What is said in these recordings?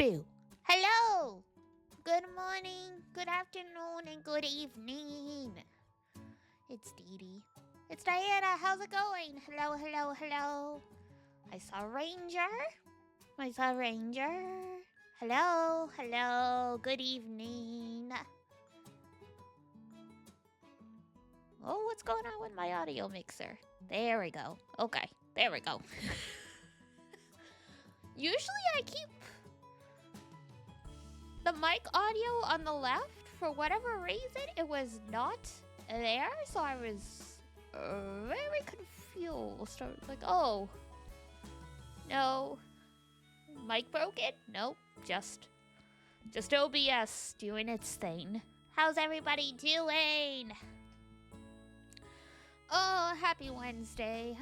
Boo. Hello. Good morning, good afternoon, and good evening. It's Dee Dee. It's Diana. How's it going? Hello, hello, hello. I saw Ranger. Hello, hello. Good evening. Oh, what's going on with my audio mixer? There we go. Okay, there we go. Usually I keep the mic audio on the left. For whatever reason, it was not there, so I was very confused. I was like, oh, no, mic broken? Nope, just OBS doing its thing. How's everybody doing? Oh, happy Wednesday,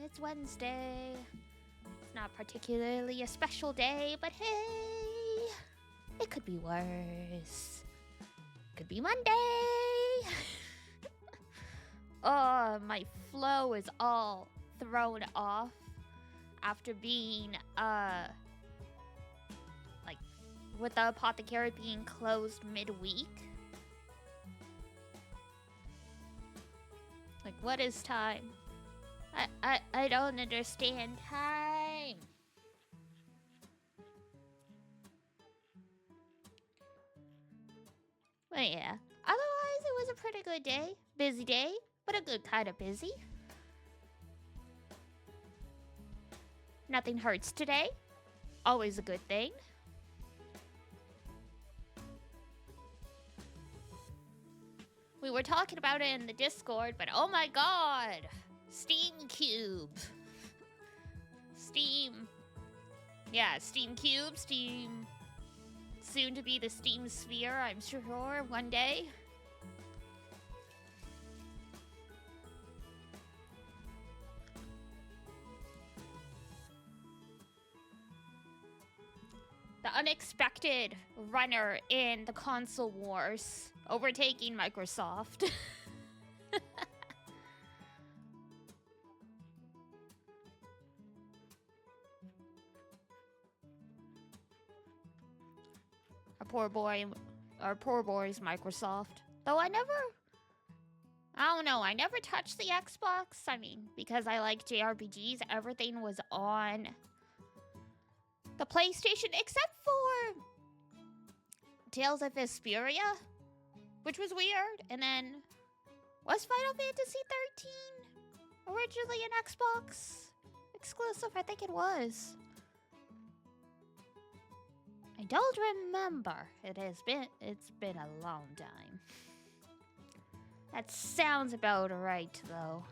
it's Wednesday. It's not particularly a special day, but hey, it could be worse. Could be Monday. Oh, my flow is all thrown off after being, like, with the apothecary being closed midweek. Like, what is time? I don't understand time. But yeah, otherwise it was a pretty good day. Busy day, but a good kind of busy. Nothing hurts today. Always a good thing. We were talking about it in the Discord, but oh my god! Steam Cube. Steam. Yeah, Steam Cube, Steam. Soon to be the Steam Sphere, I'm sure, one day. The unexpected runner in the console wars, overtaking Microsoft. Our poor boys, Microsoft. Though I don't know, I never touched the Xbox. I mean, because I like JRPGs, everything was on the PlayStation except for Tales of Vesperia, which was weird. And then, was Final Fantasy 13 originally an Xbox exclusive? I think it was. I don't remember. It's been a long time. That sounds about right, though.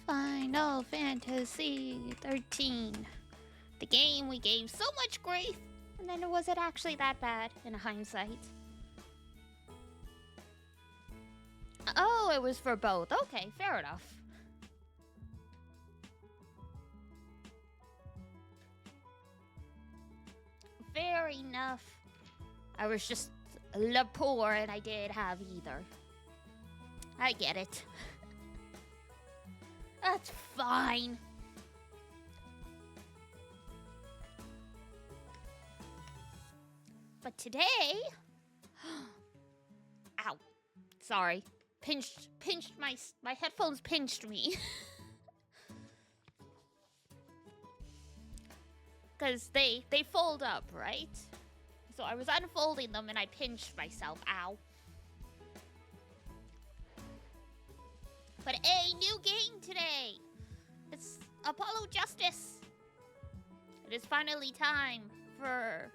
Final Fantasy 13. The game we gave so much grief, and then was it actually that bad in hindsight? Oh, it was for both. Okay, fair enough. Fair enough. I was just poor and I didn't have either. I get it. That's fine. But today... Ow. Sorry. Pinched my headphones pinched me. Because they fold up, right? So I was unfolding them and I pinched myself. Ow. But a new game today. It's Apollo Justice. It is finally time for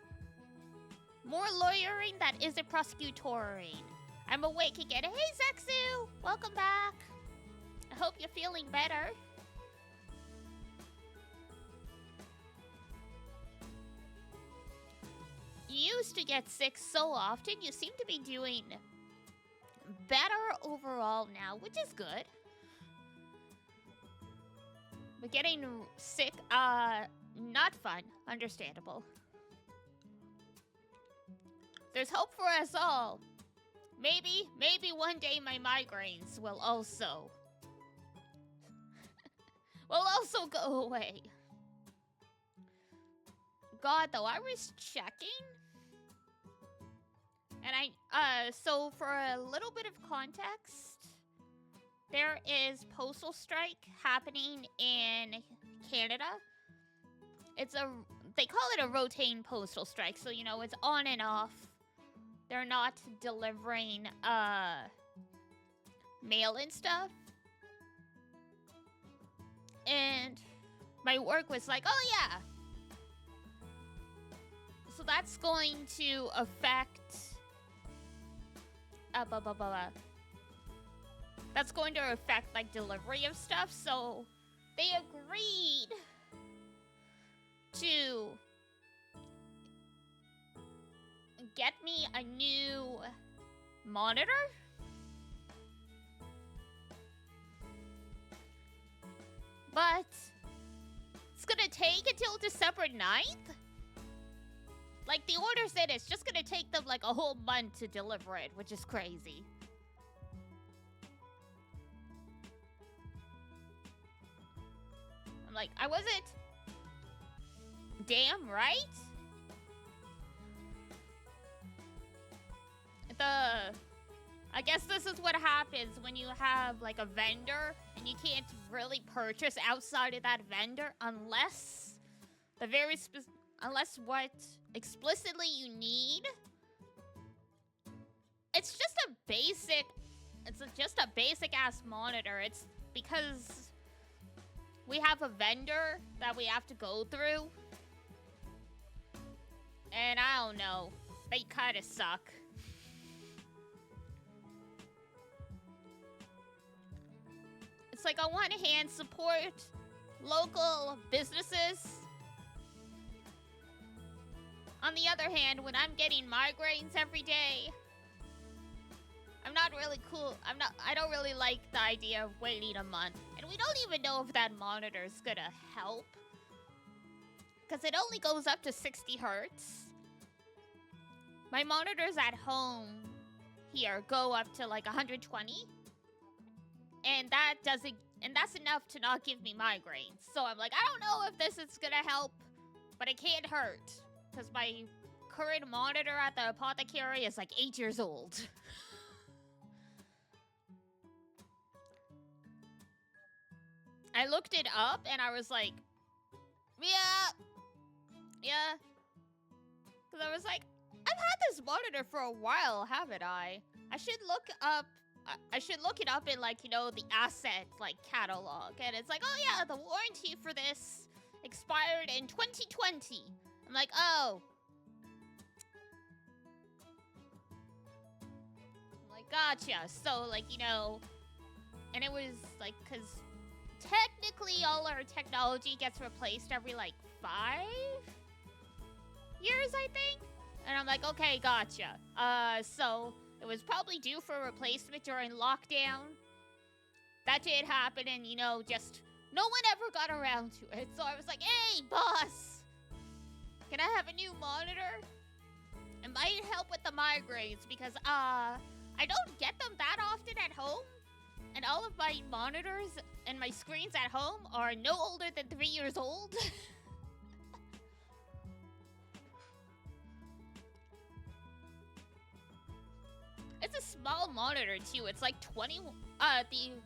more lawyering that isn't prosecutoring. I'm awake again. Hey, Zexu! Welcome back. I hope you're feeling better. You used to get sick so often. You seem to be doing better overall now, which is good. But getting sick, not fun. Understandable. There's hope for us all. Maybe one day my migraines will also go away. God, though, I was checking. And so for a little bit of context, there is postal strike happening in Canada. They call it a rotating postal strike, so, you know, it's on and off. They're not delivering, mail and stuff. And my work was like, oh yeah. So that's going to affect, that's going to affect, like, delivery of stuff, so they agreed to get me a new monitor. But it's gonna take until December 9th? Like, the order said it's just gonna take them, like, a whole month to deliver it, which is crazy. I'm like, I wasn't damn right? I guess this is what happens when you have, like, a vendor and you can't really purchase outside of that vendor unless unless what explicitly you need. It's just a basic ass monitor. It's because we have a vendor that we have to go through. And I don't know, they kind of suck. It's like, on one hand, support local businesses. On the other hand, when I'm getting migraines every day, I'm not really cool. I don't really like the idea of waiting a month. And we don't even know if that monitor is gonna help, because it only goes up to 60 hertz. My monitors at home here go up to like 120. And that's enough to not give me migraines. So I'm like, I don't know if this is gonna help, but it can't hurt. Because my current monitor at the apothecary is like 8 years old. I looked it up and I was like, yeah. Because I was like, I've had this monitor for a while, haven't I? I should look it up in, like, you know, the asset, like, catalog. And it's like, oh yeah, the warranty for this expired in 2020. I'm like, oh. I'm like, gotcha. So, like, you know, and it was, like, because technically all our technology gets replaced every, like, 5 years, I think? And I'm like, okay, gotcha. So it was probably due for replacement during lockdown. That did happen, and, you know, just no one ever got around to it. So I was like, hey, boss, can I have a new monitor? It might help with the migraines, because I don't get them that often at home. And all of my monitors and my screens at home are no older than 3 years old. It's a small monitor, too. It's like the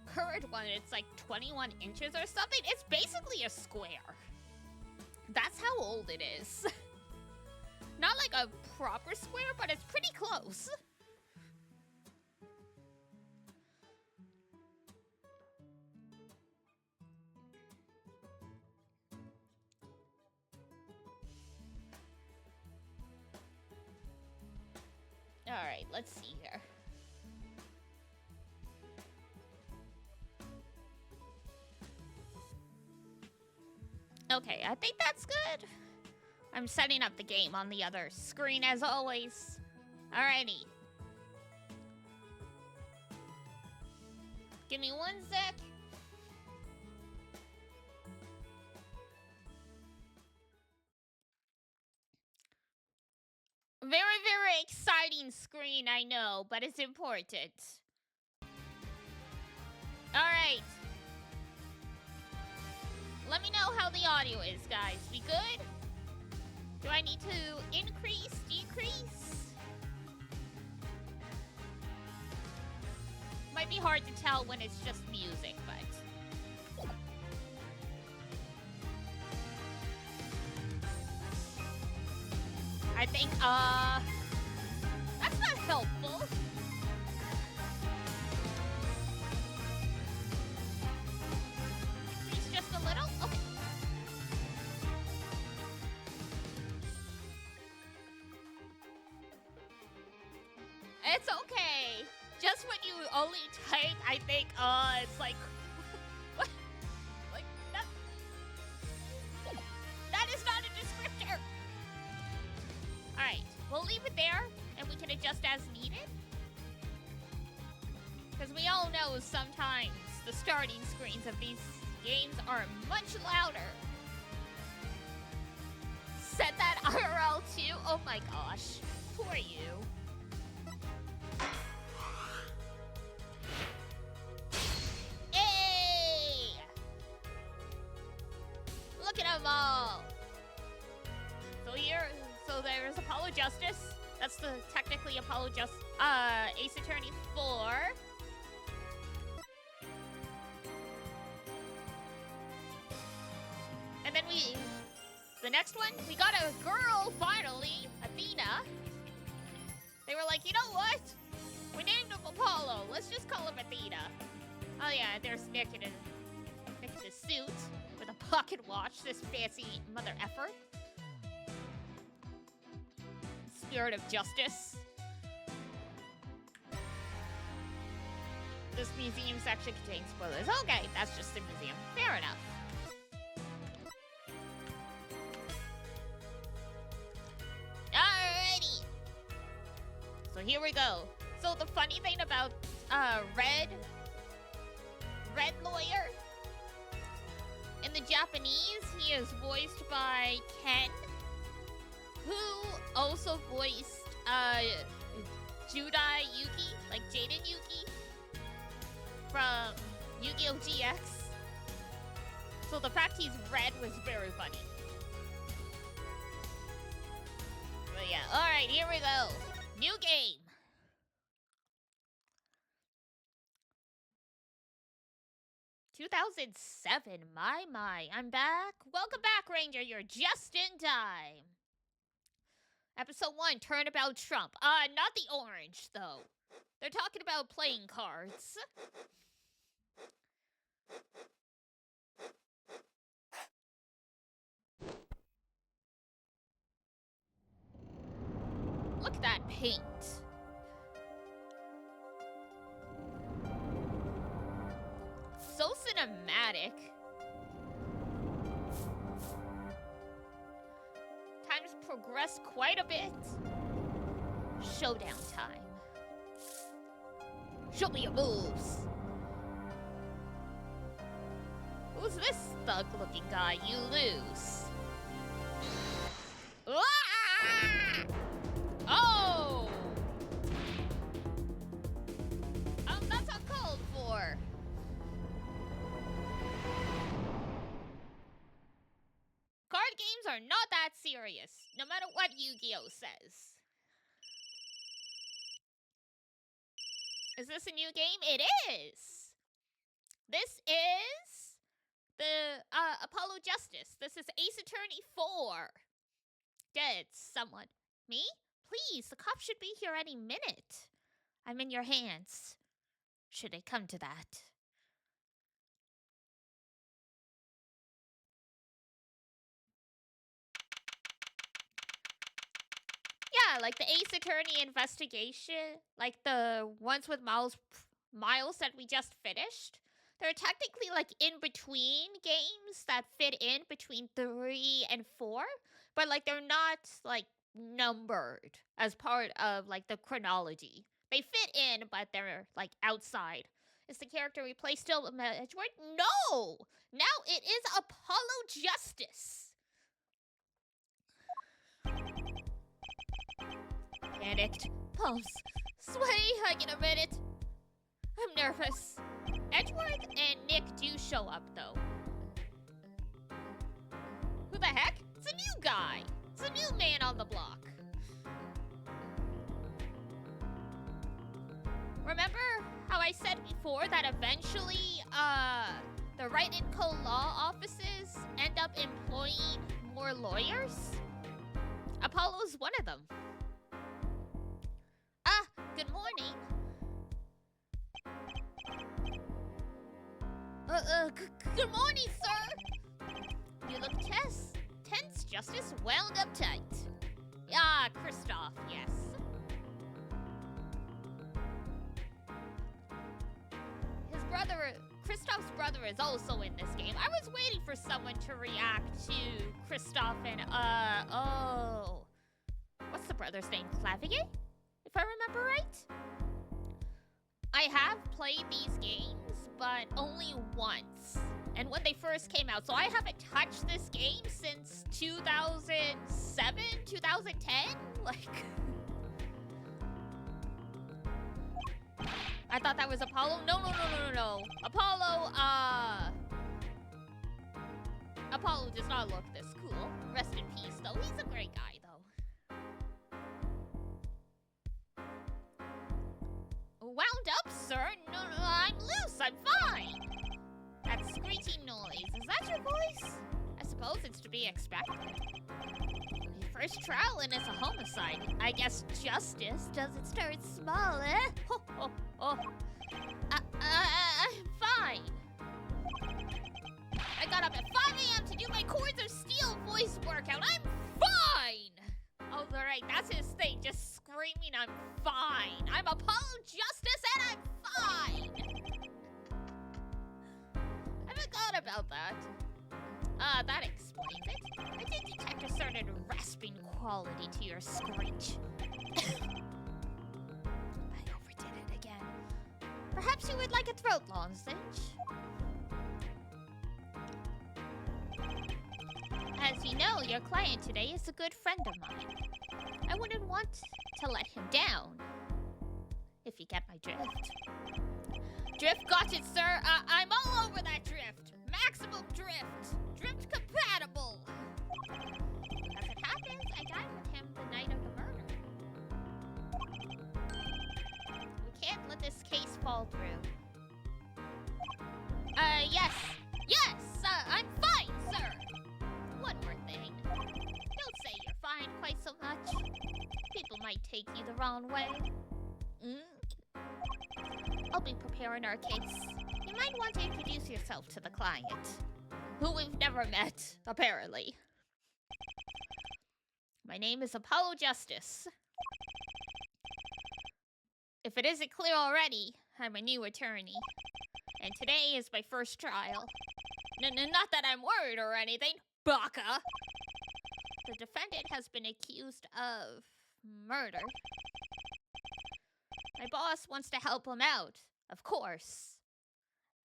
current one, it's like 21 inches or something. It's basically a square. That's how old it is. Not like a proper square, but it's pretty close. Alright, let's see here. Okay, I think that's good. I'm setting up the game on the other screen as always. Alrighty. Give me 1 sec. one screen, I know, but it's important. Alright. Let me know how the audio is, guys. We good? Do I need to increase, decrease? Might be hard to tell when it's just music, but... I think, that's not helpful. Increase just a little? Okay. It's okay. Just when you only type, I think, it's like... What? Like, that... That is not a descriptor! Alright, we'll leave it there, and we can adjust as needed. Because we all know sometimes the starting screens of these games are much louder. Set that IRL too? Oh my gosh. Poor you. Hey! Look at them all. So there's Apollo Justice. That's the technically Apollo Ace Attorney 4. And then the next one, we got a girl finally, Athena. They were like, you know what? We named him Apollo. Let's just call him Athena. Oh yeah, there's Nick in a suit with a pocket watch. This fancy mother effer. Spirit of justice. This museum section contains spoilers. Okay, that's just the museum. Fair enough. Alrighty. So here we go. So the funny thing about Red Lawyer, in the Japanese, he is voiced by Ken, who also voiced Judai Yuki, like Jaden Yuki, from Yu-Gi-Oh! GX. So the fact he's red was very funny. But yeah, alright, here we go. New game. "2007, my. I'm back. Welcome back, Ranger. You're just in time. Episode 1, Turnabout Trump. Not the orange, though. They're talking about playing cards. Look at that paint. So cinematic. Time's progressed quite a bit. Showdown time. Show me your moves. Who's this thug-looking guy? You lose. Ah! Oh! That's uncalled for. Card games are not that serious, no matter what Yu-Gi-Oh! Says. Is this a new game? It is! This is the Apollo Justice. This is Ace Attorney 4. Dead someone. Me? Please, the cops should be here any minute. I'm in your hands. Should it come to that. Yeah, like the Ace Attorney investigation, like the ones with Miles that we just finished. They're technically like in between games that fit in between 3 and 4, but like they're not like numbered as part of like the chronology. They fit in, but they're like outside. Is the character we play still Edgeworth? No! Now it is Apollo Justice. Panicked. palms. Sweaty, I get a minute. I'm nervous. Edgeworth and Nick do show up, though. Who the heck? It's a new guy. It's a new man on the block. Remember how I said before that eventually, the write-in co-law offices end up employing more lawyers? Apollo's one of them. Ah, good morning. Good morning, sir. You look tense, Justice, wound up tight. Ah, Kristoff, yes. His brother, Kristoff's brother, is also in this game. I was waiting for someone to react to Kristoff and, oh. What's the brother's name? Clavier? If I remember right? I have played these games, but only once. And when they first came out, so I haven't touched this game since 2007, 2010? Like... I thought that was Apollo. No. Apollo does not look this cool. Rest in peace, though. He's a great guy, though. Wound up, sir? No, I'm loose. I'm fine. That screeching noise. Is that your voice? I suppose it's to be expected. Your first trial and it's a homicide. I guess justice doesn't start small, eh? I'm fine. I got up at 5 a.m. to do my Chords of Steel voice workout. I'm fine! Oh, right, that's his thing. Just screaming, I'm fine. I'm Apollo Justice and I'm fine! I forgot about that. That explains it. I did detect a certain rasping quality to your screech. I overdid it again. Perhaps you would like a throat lozenge? As you know, your client today is a good friend of mine. I wouldn't want to let him down. If you get my drift. Drift got it, sir. I'm all over that drift. Maximum drift. Drift compatible. As it happens, I dined with him the night of the murder. We can't let this case fall through. Yes, I'm fine, sir. One more thing. Don't say you're fine quite so much. People might take you the wrong way. I'll be preparing our case. You might want to introduce yourself to the client, who we've never met, apparently. My name is Apollo Justice. If it isn't clear already, I'm a new attorney. And today is my first trial. Not that I'm worried or anything, baka! The defendant has been accused of murder. My boss wants to help him out, of course.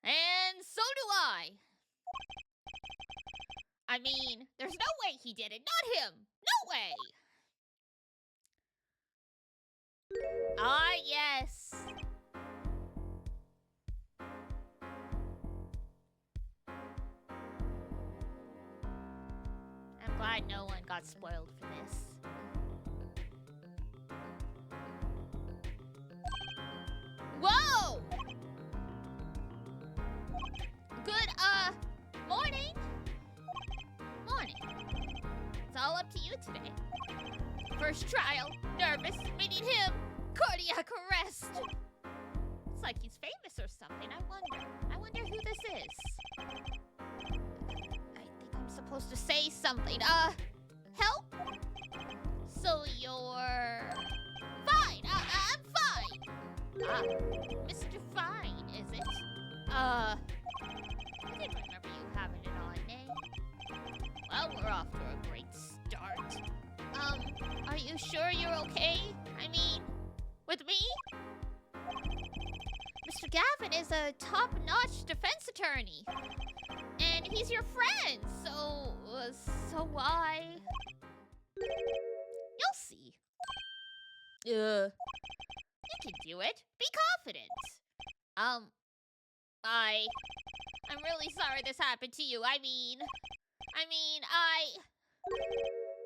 And so do I. I mean, there's no way he did it, not him! No way! Ah, yes. I'm glad no one got spoiled for this. Whoa! Good, morning. Morning. It's all up to you today. First trial, nervous, meeting him, cardiac arrest. It's like he's famous or something, I wonder who this is. I think I'm supposed to say something, help? So you're... Fine, I'm fine. Mr. Fine, is it? I didn't remember you having an odd name. Well, we're off to a great start. Are you sure you're okay? I mean, with me? Mr. Gavin is a top-notch defense attorney. And he's your friend, so why? You'll see. You can do it. Be confident. I'm really sorry this happened to you. I mean,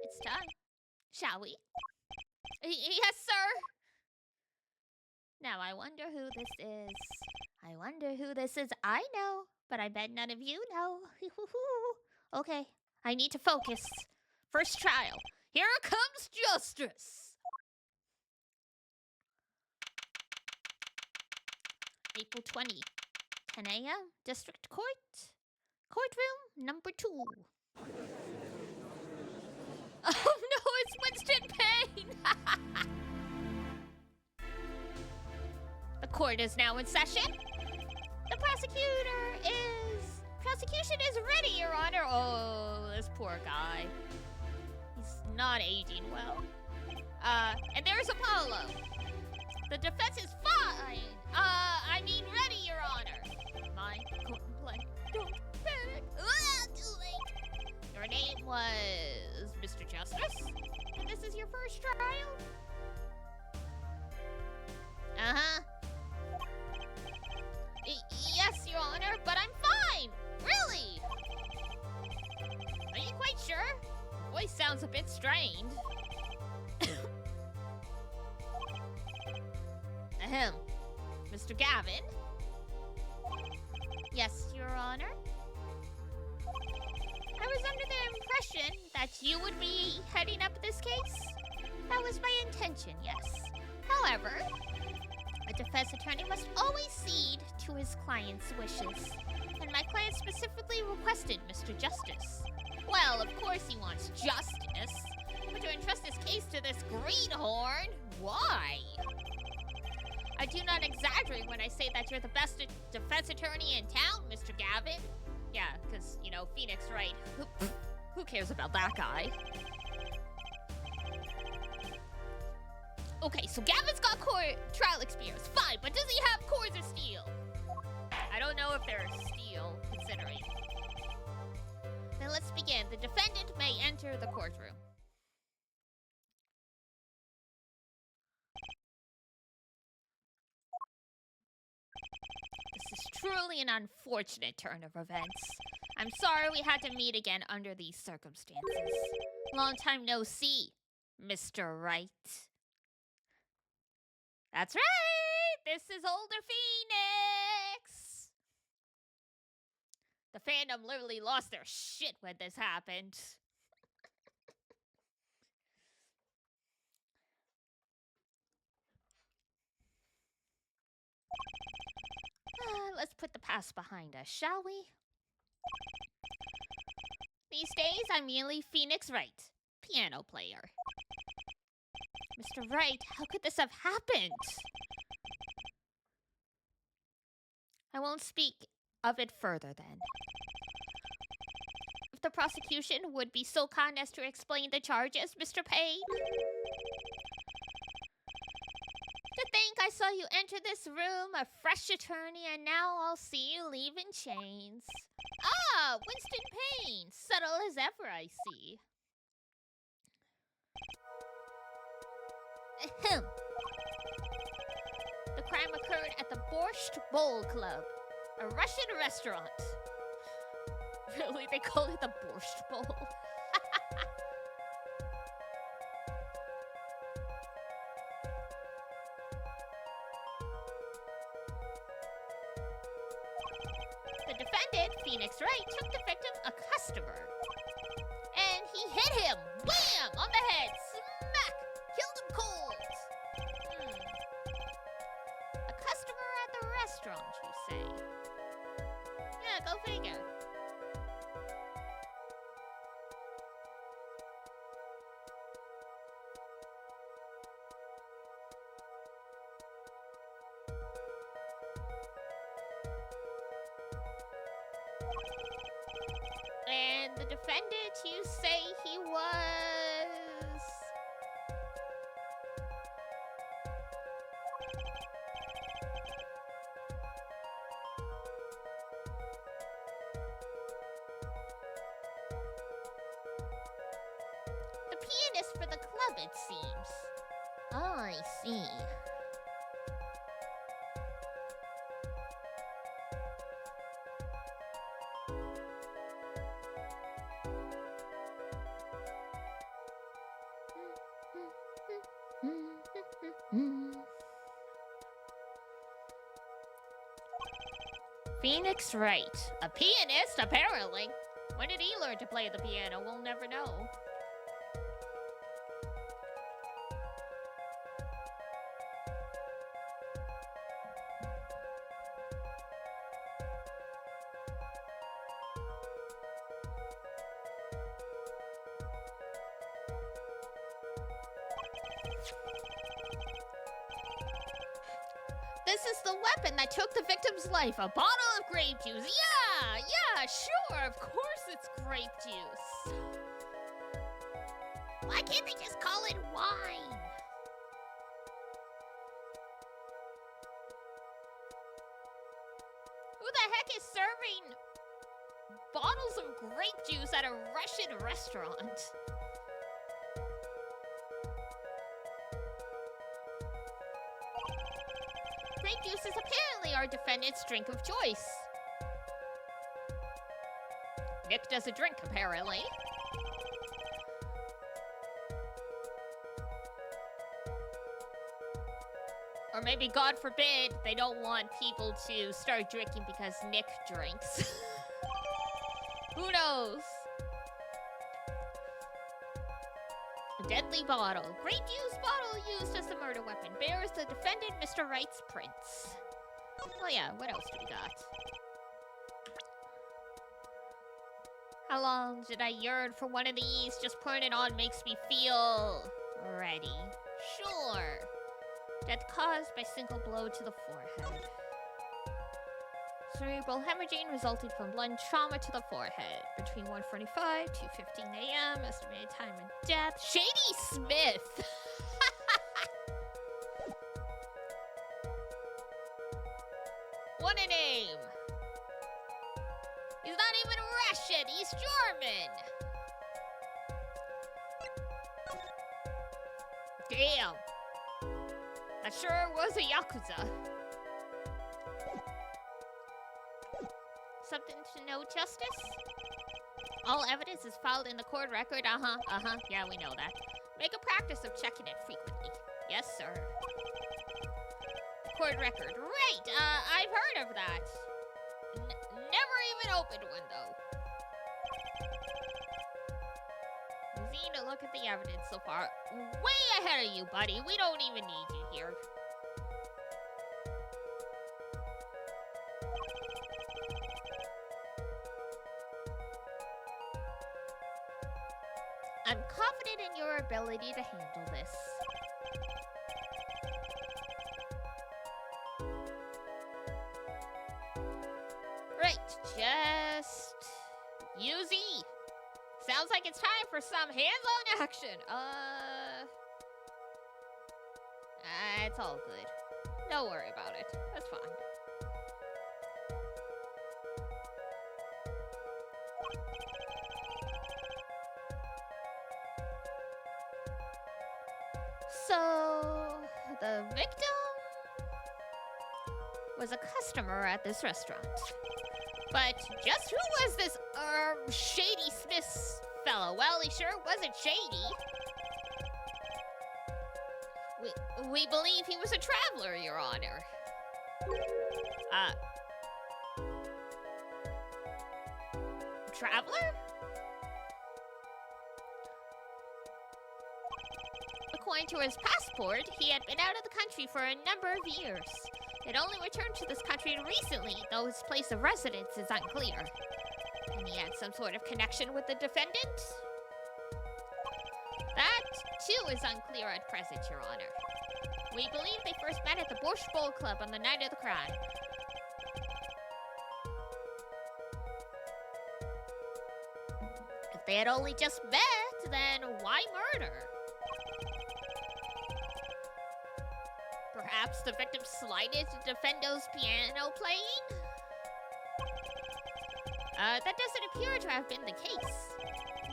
It's time. Shall we? Yes, sir. Now, I wonder who this is. I know, but I bet none of you know. Okay, I need to focus. First trial. Here comes justice. April 20, 10 a.m., District Court. Courtroom number 2. Oh no, it's Winston Payne! The court is now in session. The prosecution is ready, Your Honor. Oh, this poor guy. He's not aging well. And there's Apollo. The defense is fine. Ready, Your Honor. My court complaint. Don't panic. Too late. Your name was Mr. Justice, and this is your first trial? Uh-huh. Yes, Your Honor, but I'm fine. Really? Are you quite sure? Your voice sounds a bit strained. Ahem. Mr. Gavin? Yes, Your Honor? I was under the impression that you would be heading up this case. That was my intention, yes. However, a defense attorney must always cede to his client's wishes. And my client specifically requested Mr. Justice. Well, of course he wants justice. But to entrust this case to this greenhorn, why? I do not exaggerate when I say that you're the best defense attorney in town, Mr. Gavin. Yeah, because, Phoenix Wright. Who cares about that guy? Okay, so Gavin's got trial experience. Fine, but does he have cores of steel? I don't know if they're steel, considering. Then let's begin. The defendant may enter the courtroom. This is truly an unfortunate turn of events. I'm sorry we had to meet again under these circumstances. Long time no see, Mr. Wright. That's right! This is older Phoenix! The fandom literally lost their shit when this happened. Let's put the past behind us, shall we? These days, I'm merely Phoenix Wright, piano player. Mr. Wright, how could this have happened? I won't speak of it further, then. If the prosecution would be so kind as to explain the charges, Mr. Payne. To think I saw you enter this room, a fresh attorney, and now I'll see you leave in chains. Ah, Winston Payne, subtle as ever, I see. Ahem. The crime occurred at the Borscht Bowl Club, a Russian restaurant. Really, they call it the Borscht Bowl? The defendant, Phoenix Wright, took the victim, a customer. And he hit him! Wham! On the head! Smack! Killed him cold! A customer at the restaurant, you say? Yeah, go figure. And the defendant, you say he was... the pianist for the club, it seems. Oh, I see. Phoenix Wright, a pianist, apparently. When did he learn to play the piano? We'll never know. This is the weapon that took the victim's life, a bottle of grape juice. Yeah, sure, of course it's grape juice. Why can't they just call it wine? Who the heck is serving bottles of grape juice at a Russian restaurant? Grape juice is apparently our defendant's drink of choice. Nick doesn't drink, apparently. Or maybe, God forbid, they don't want people to start drinking because Nick drinks. Who knows? A deadly bottle. Grape juice bottle used as the murder weapon. Bears the defendant, Mr. Wright's prints. Oh yeah, what else do we got? How long did I yearn for one of these? Just putting it on makes me feel ready. Sure. Death caused by single blow to the forehead. Cerebral hemorrhaging resulted from blunt trauma to the forehead. Between 1:45 to 2:15 a.m. Estimated time of death. Shady Smith! What a name! He's not even Russian, he's German! Damn! That sure was a Yakuza. Something to know, Justice? All evidence is filed in the court record. Yeah, we know that. Make a practice of checking it frequently. Yes, sir. Court record. Right, I've heard of that. Never even opened one, though. Easy to look at the evidence so far. Way ahead of you, buddy. We don't even need you here. I'm confident in your ability to handle this. Right, just use E. Sounds like it's time for some hands-on action. It's all good. Don't worry about it. That's fine. So, the victim was a customer at this restaurant. But just who was this, Shady Smith fellow? Well, he sure wasn't shady. We believe he was a traveler, Your Honor. Traveler? According to his passport, he had been out of the country for a number of years. He had only returned to this country recently, though his place of residence is unclear. And he had some sort of connection with the defendant? That, too, is unclear at present, Your Honor. We believe they first met at the Borscht Bowl Club on the night of the crime. If they had only just met, then why murder? Perhaps the victim slighted Defendo's piano playing? That doesn't appear to have been the case.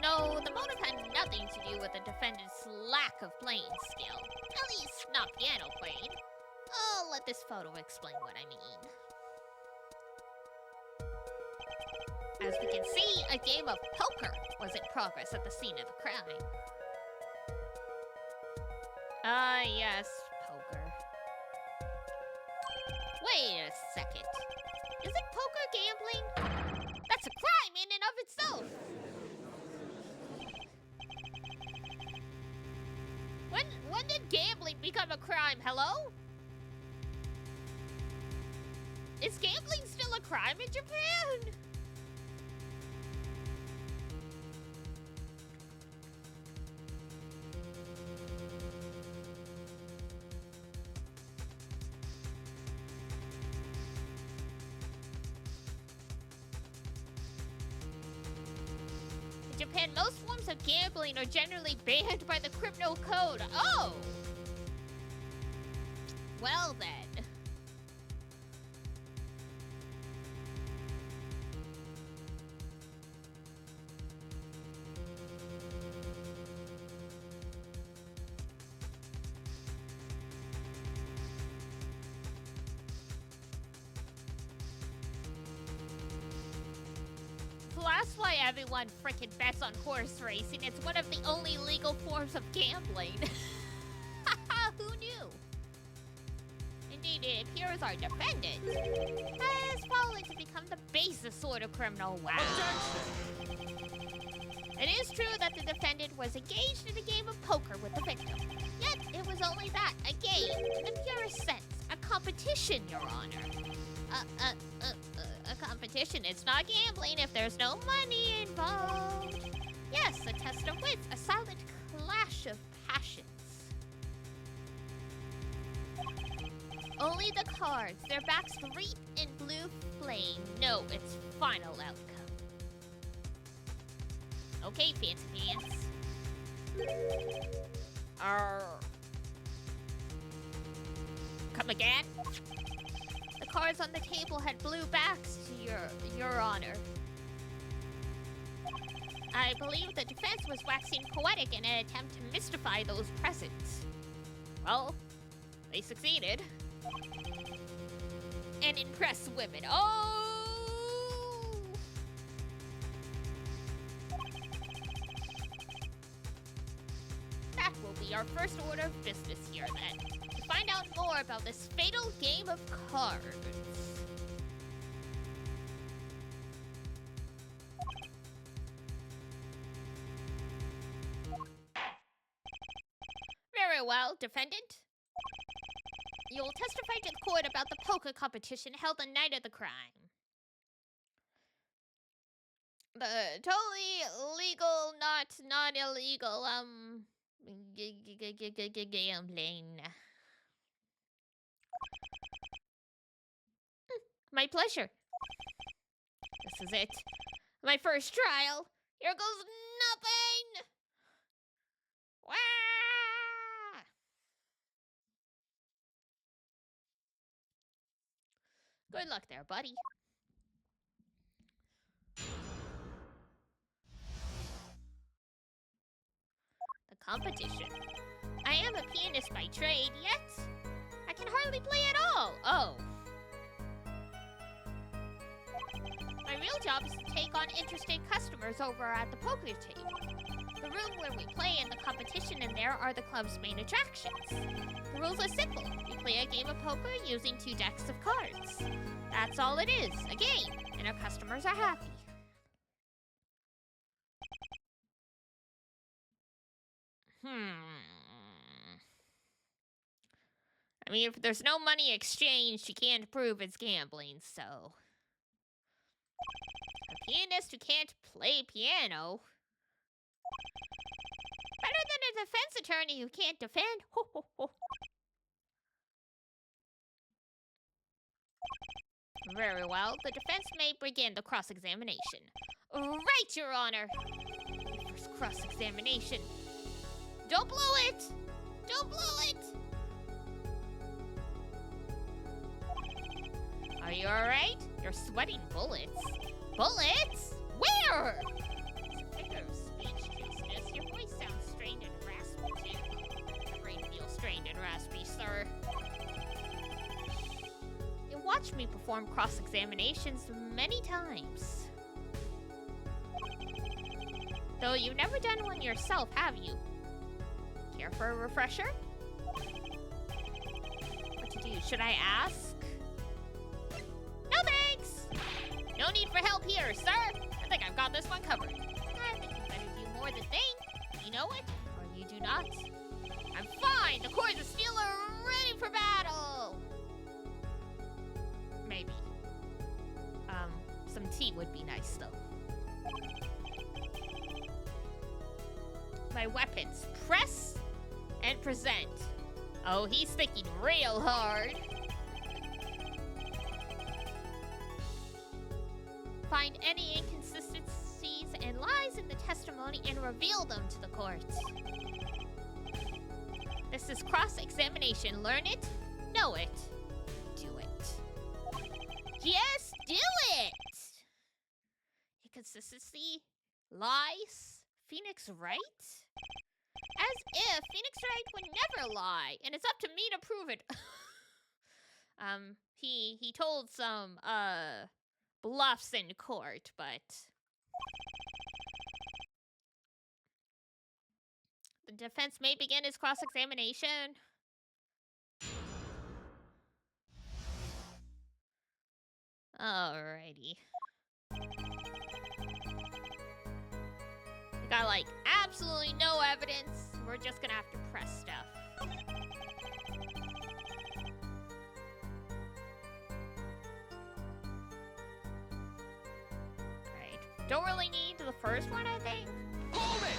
No, the motive had nothing to do with the defendant's lack of playing skill. At least, not piano playing. I'll let this photo explain what I mean. As we can see, a game of poker was in progress at the scene of the crime. Ah, yes, poker. Wait a second. Isn't poker gambling? That's a crime in and of itself! When did gambling become a crime? Hello? Is gambling still a crime in Japan? In Japan, most forms of gambling are generally banned by the criminal code. Oh! Well then. That's why everyone frickin' bets on horse racing. It's one of the only legal forms of gambling. Who knew? Indeed, it appears our defendant has fallen to become the basest sort of criminal. Wow. It is true that the defendant was engaged in a game of poker with the victim. Yet, it was only that, a game, in the purest sense. A competition, Your Honor. A competition. It's not gambling if there's no money involved. Yes, a test of wits, a silent clash of passions. Only the cards, their backs reap in blue flame, know its final outcome. Okay, fancy pants. Come again? The cards on the table had blue backs, Your Honor. I believe the defense was waxing poetic in an attempt to mystify those present. Well, they succeeded. And impress women. Oh! That will be our first order of business here, then. To find out more about this fatal game of cards. Very well, defendant. You'll testify to the court about the poker competition held the night of the crime. The totally legal, not illegal, gambling. My pleasure. This is it. My first trial. Here goes nothing! Wah! Good luck there, buddy. The competition. I am a pianist by trade, yet I can hardly play at all. Oh. My real job is to take on interested customers over at the poker table. The room where we play and the competition in there are the club's main attractions. The rules are simple. We play a game of poker using 2 decks of cards. That's all it is, a game, and our customers are happy. I mean, if there's no money exchanged, you can't prove it's gambling, so... A pianist who can't play piano? Better than a defense attorney who can't defend. Ho, ho, ho. Very well. The defense may begin the cross-examination. Right, Your Honor. First cross-examination. Don't blow it! Don't blow it! Are you alright? You're sweating bullets. Bullets? Where? figure of speech, Justice. Your voice sounds strained and raspy, too. Your brain feels strained and raspy, sir. You watched me perform cross-examinations many times. Though you've never done one yourself, have you? Care for a refresher? What to do? Should I ask? No thanks! No need for help here, sir! I think I've got this one covered. I think you better do more than think. You know it, or you do not. I'm fine! The cores of steel are ready for battle! Maybe. Some tea would be nice, though. My weapons. Press and present. Oh, he's thinking real hard. Find any inconsistencies and lies in the testimony and reveal them to the court. This is cross-examination. Learn it, know it, do it. Yes, do it! Inconsistency, lies, Phoenix Wright? As if Phoenix Wright would never lie, and it's up to me to prove it. He told some, bluffs in court, but... The defense may begin his cross-examination. Alrighty. We got, like, absolutely no evidence. We're just gonna have to press stuff. Alright. Don't really need the first one, I think. Hold it!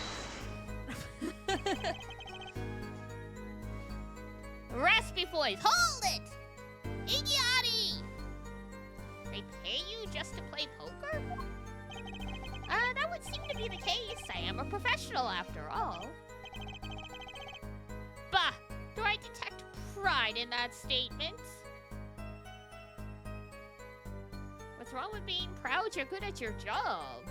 Raspy voice. Hold it! Iggy! They pay you just to play poker? That would seem to be the case. I am a professional after all. Bah! Do I detect pride in that statement? What's wrong with being proud you're good at your job?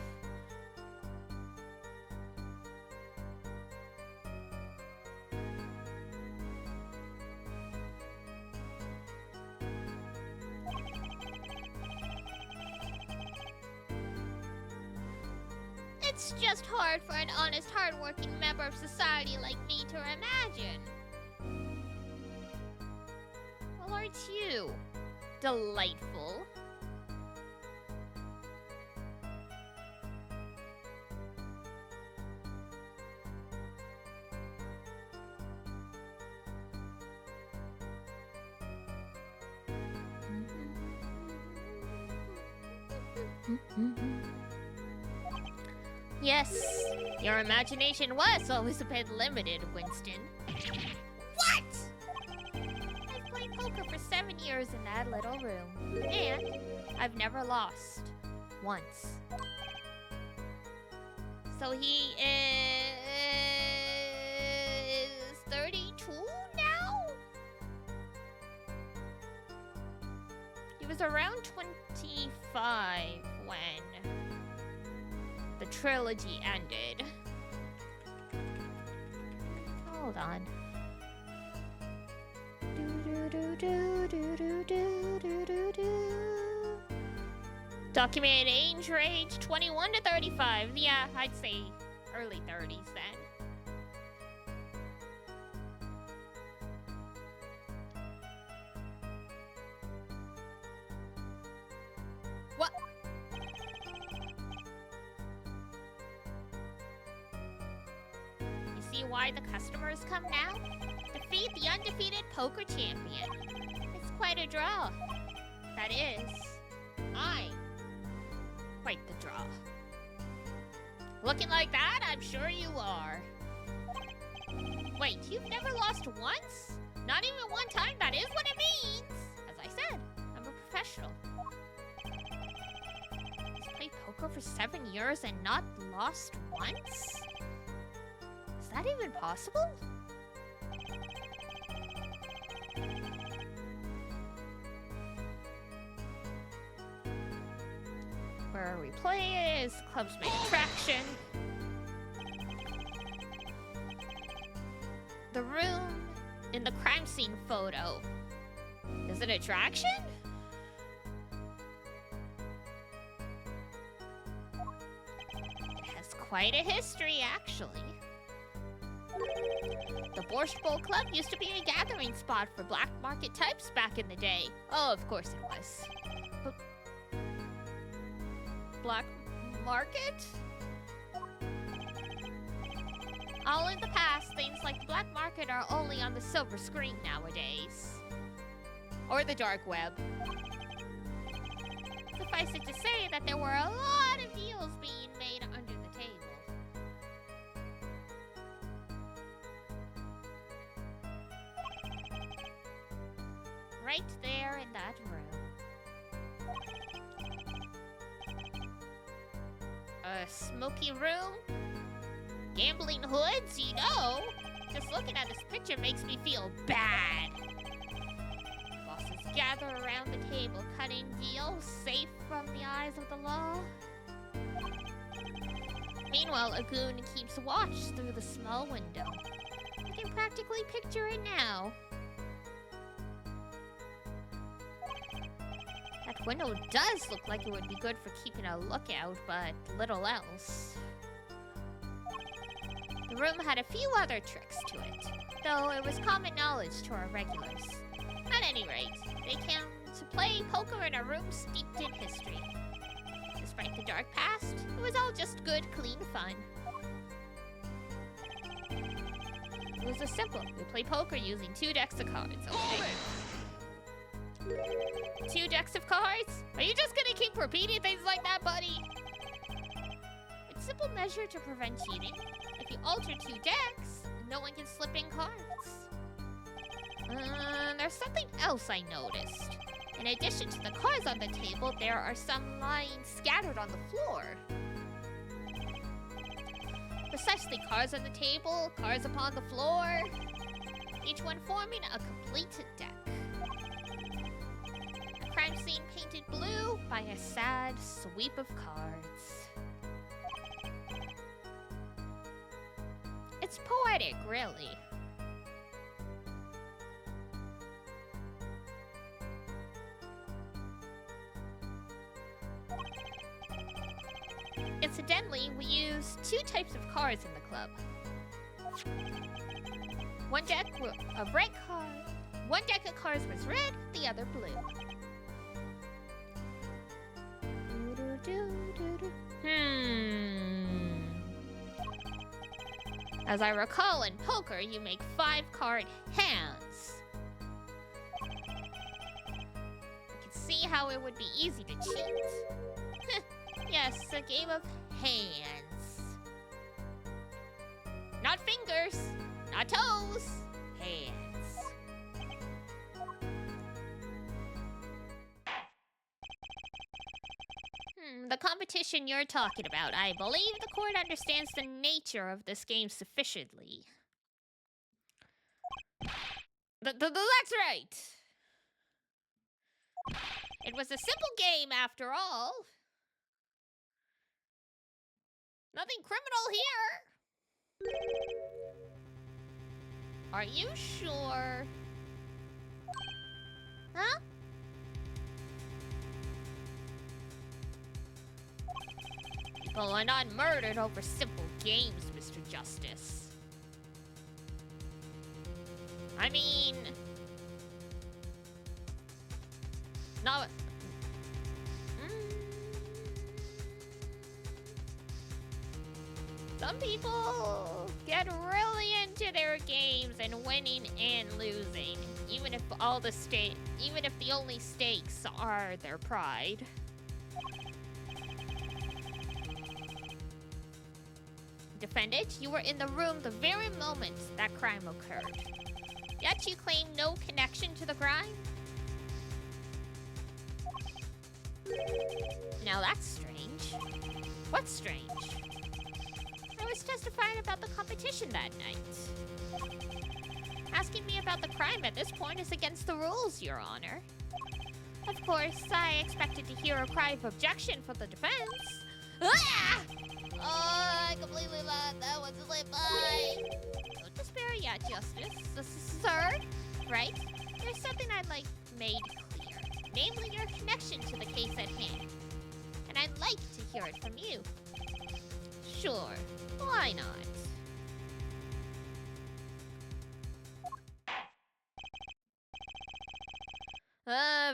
It's just hard for an honest, hard-working member of society like me to imagine. Well, aren't you delightful? Yes, your imagination was always a bit limited, Winston. What? I've played poker for 7 years in that little room, and I've never lost. Once. So he is 32 now? He was around 25 when the trilogy ended. Hold on. Documented age range 21 to 35. Yeah, I'd say early 30s then. What? You see why the customers come now? Defeat the undefeated poker champion. It's quite a draw. That is, I'm quite the draw. Looking like that, I'm sure you are. Wait, you've never lost once? Not even one time, that is what it means! As I said, I'm a professional. He's played poker for 7 years and not lost once? Is that even possible? Where we play is club's main attraction. The room in the crime scene photo is an attraction? It has quite a history, actually. The Borscht Bowl Club used to be a gathering spot for black market types back in the day. Oh, of course it was. Black market? All in the past, things like the black market are only on the silver screen nowadays. Or the dark web. Suffice it to say that there were a lot of deals being made under the table. Right there in that room. A smoky room? Gambling hoods, you know? Just looking at this picture makes me feel bad. Bosses gather around the table, cutting deals, safe from the eyes of the law. Meanwhile, a goon keeps watch through the small window. I can practically picture it now. That window does look like it would be good for keeping a lookout, but little else. The room had a few other tricks to it, though it was common knowledge to our regulars. At any rate, they came to play poker in a room steeped in history. Despite the dark past, it was all just good, clean fun. It was a simple. We play poker using 2 decks of cards. Okay. 2 decks of cards? Are you just gonna keep repeating things like that, buddy? It's a simple measure to prevent cheating. If you alter 2 decks, no one can slip in cards. There's something else I noticed. In addition to the cards on the table, there are some lying scattered on the floor. Precisely, cards on the table, cards upon the floor, each one forming a complete deck. A crime scene painted blue by a sad sweep of cards. It's poetic, really. Incidentally, we use 2 types of cards in the club. One deck of red cards. One deck of cards was red, the other blue. As I recall, in poker, you make 5-card hands. I can see how it would be easy to cheat. Yes, a game of hands. Not fingers, not toes, hands. The competition you're talking about. I believe the court understands the nature of this game sufficiently. That's right! It was a simple game after all. Nothing criminal here! Are you sure? Huh? People are not murdered over simple games, Mr. Justice. I mean... not... Some people get really into their games and winning and losing, even if the only stakes are their pride. Defendant, you were in the room the very moment that crime occurred. Yet you claim no connection to the crime? Now that's strange. What's strange? I was testifying about the competition that night. Asking me about the crime at this point is against the rules, Your Honor. Of course, I expected to hear a cry of objection from the defense. Ah! Oh, I completely let that one slip by. Don't just spare yet, Justice. Sir? Right? There's something I'd like made clear. Namely, your connection to the case at hand. And I'd like to hear it from you. Sure. Why not?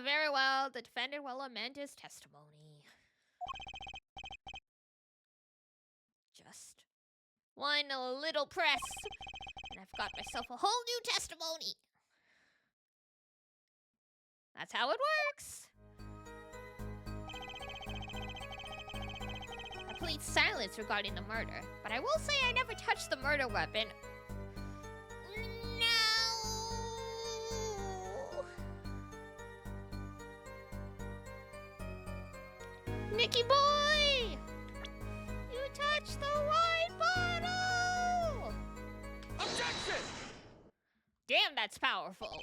Very well. The defendant will amend his testimony. Just one little press, and I've got myself a whole new testimony. That's how it works. I plead silence regarding the murder, but I will say I never touched the murder weapon. Nicky boy! You touched the wine bottle! Objection! Damn, that's powerful.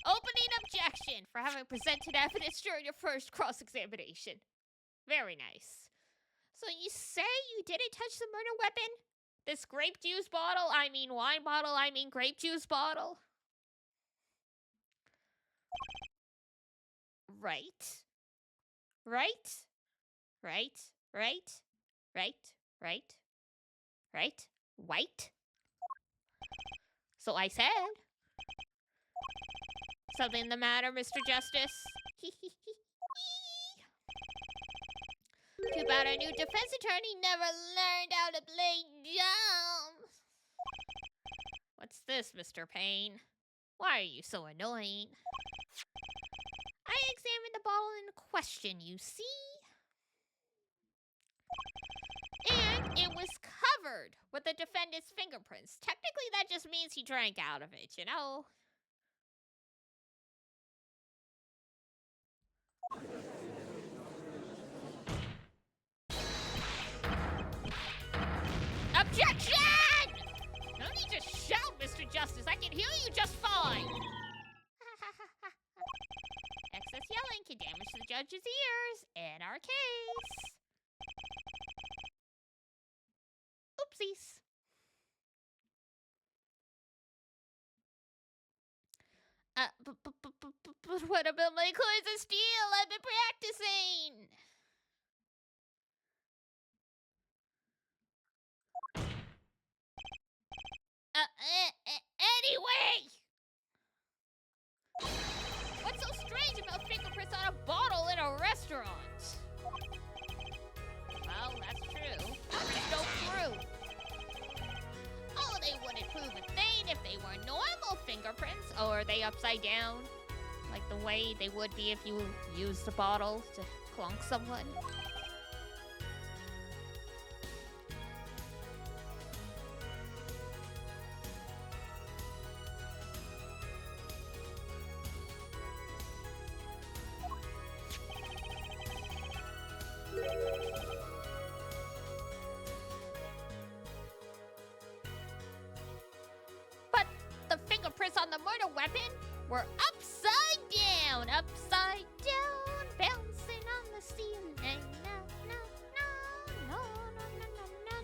Opening objection for having presented evidence during your first cross-examination. Very nice. So you say you didn't touch the murder weapon? This grape juice bottle, I mean wine bottle, I mean grape juice bottle? Right? Right? Right? Right? Right? Right? Right? White? So I said. Something the matter, Mr. Justice? Too bad our new defense attorney never learned how to play dumb. What's this, Mr. Payne? Why are you so annoying? I examined the bottle in question, you see? And it was covered with the defendant's fingerprints. Technically, that just means he drank out of it, you know? Objection! No need to shout, Mr. Justice. I can hear you just fine. Excess yelling can damage the judge's ears in our case. Oopsies. But what about my coins of steel? I've been practicing. Anyway! What's so strange about fingerprints on a bottle in a restaurant? Well, that's true. There's no proof. Oh, they wouldn't prove a thing if they were normal fingerprints. Or are they upside down? Like the way they would be if you used the bottle to clunk someone? But the fingerprints on the murder weapon were upside down, bouncing on the ceiling. No, no, no, no, no, no, no,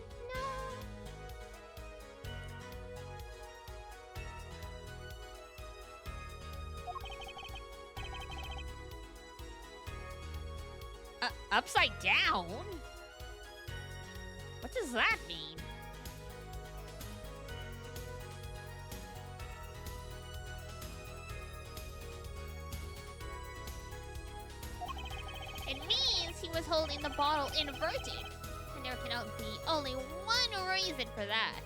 no. Upside down? What does that mean? It means he was holding the bottle inverted. And there can be only one reason for that.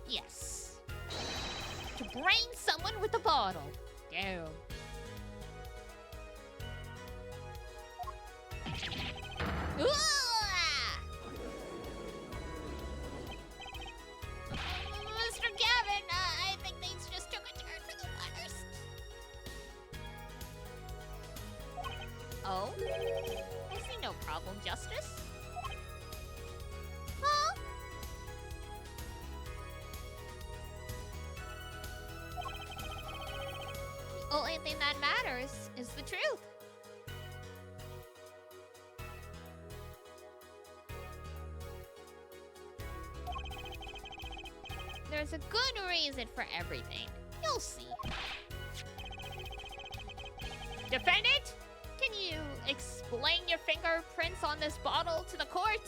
Yes. To brain someone with a bottle. Damn. Mr. Gavin, I think things just took a turn for the worst. Oh? I see no problem, Justice. Huh? The only thing that matters is the truth. There's a good reason for everything. You'll see. Defendant, can you explain your fingerprints on this bottle to the court?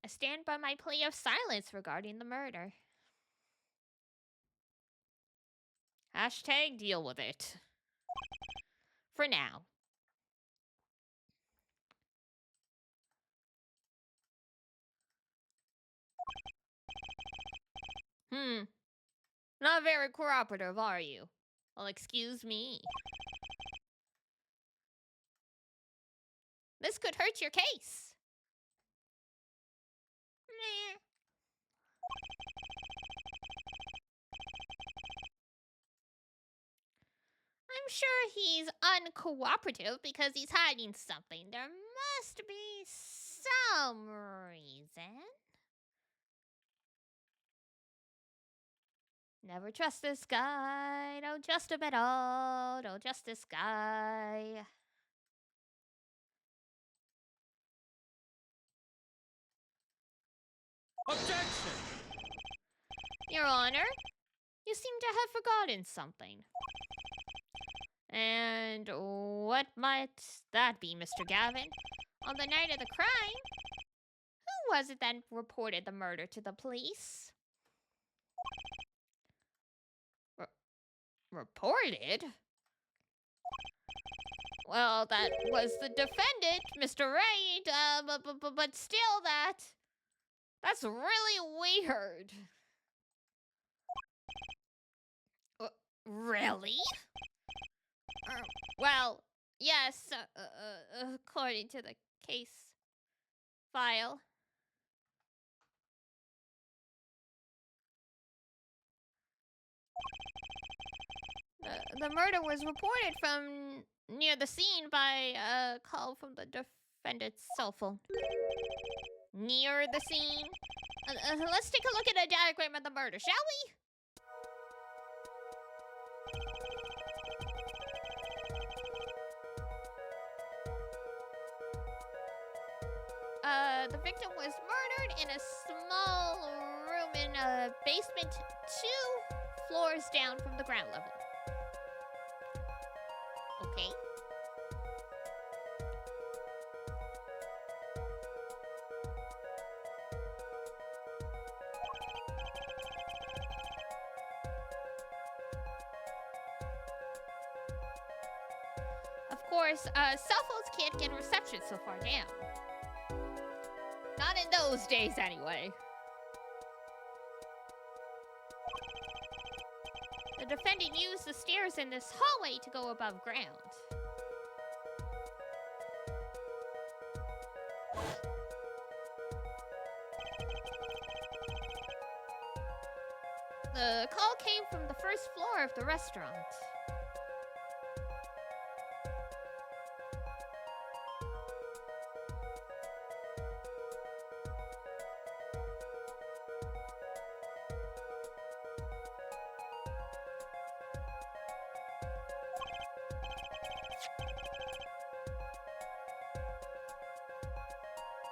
I stand by my plea of silence regarding the murder. Hashtag deal with it. For now. Not very cooperative, are you? Well, excuse me. This could hurt your case. Meh. I'm sure he's uncooperative because he's hiding something. There must be some reason. Never trust this guy. Don't trust him at all. Don't trust this guy. Objection! Your Honor, you seem to have forgotten something. And what might that be, Mr. Gavin? On the night of the crime, who was it that reported the murder to the police? Reported? Well, that was the defendant, Mr. Wright, but still that's really weird. Really? Well, yes, according to the case file. The murder was reported from near the scene by a call from the defendant's cell phone. Near the scene? Let's take a look at a diagram of the murder, shall we? The victim was murdered in a small room in a basement 2 floors down from the ground level. Okay. Of course, cell phones can't get reception so far down. Not in those days, anyway. The defendant used the stairs in this hallway to go above ground. The call came from the first floor of the restaurant.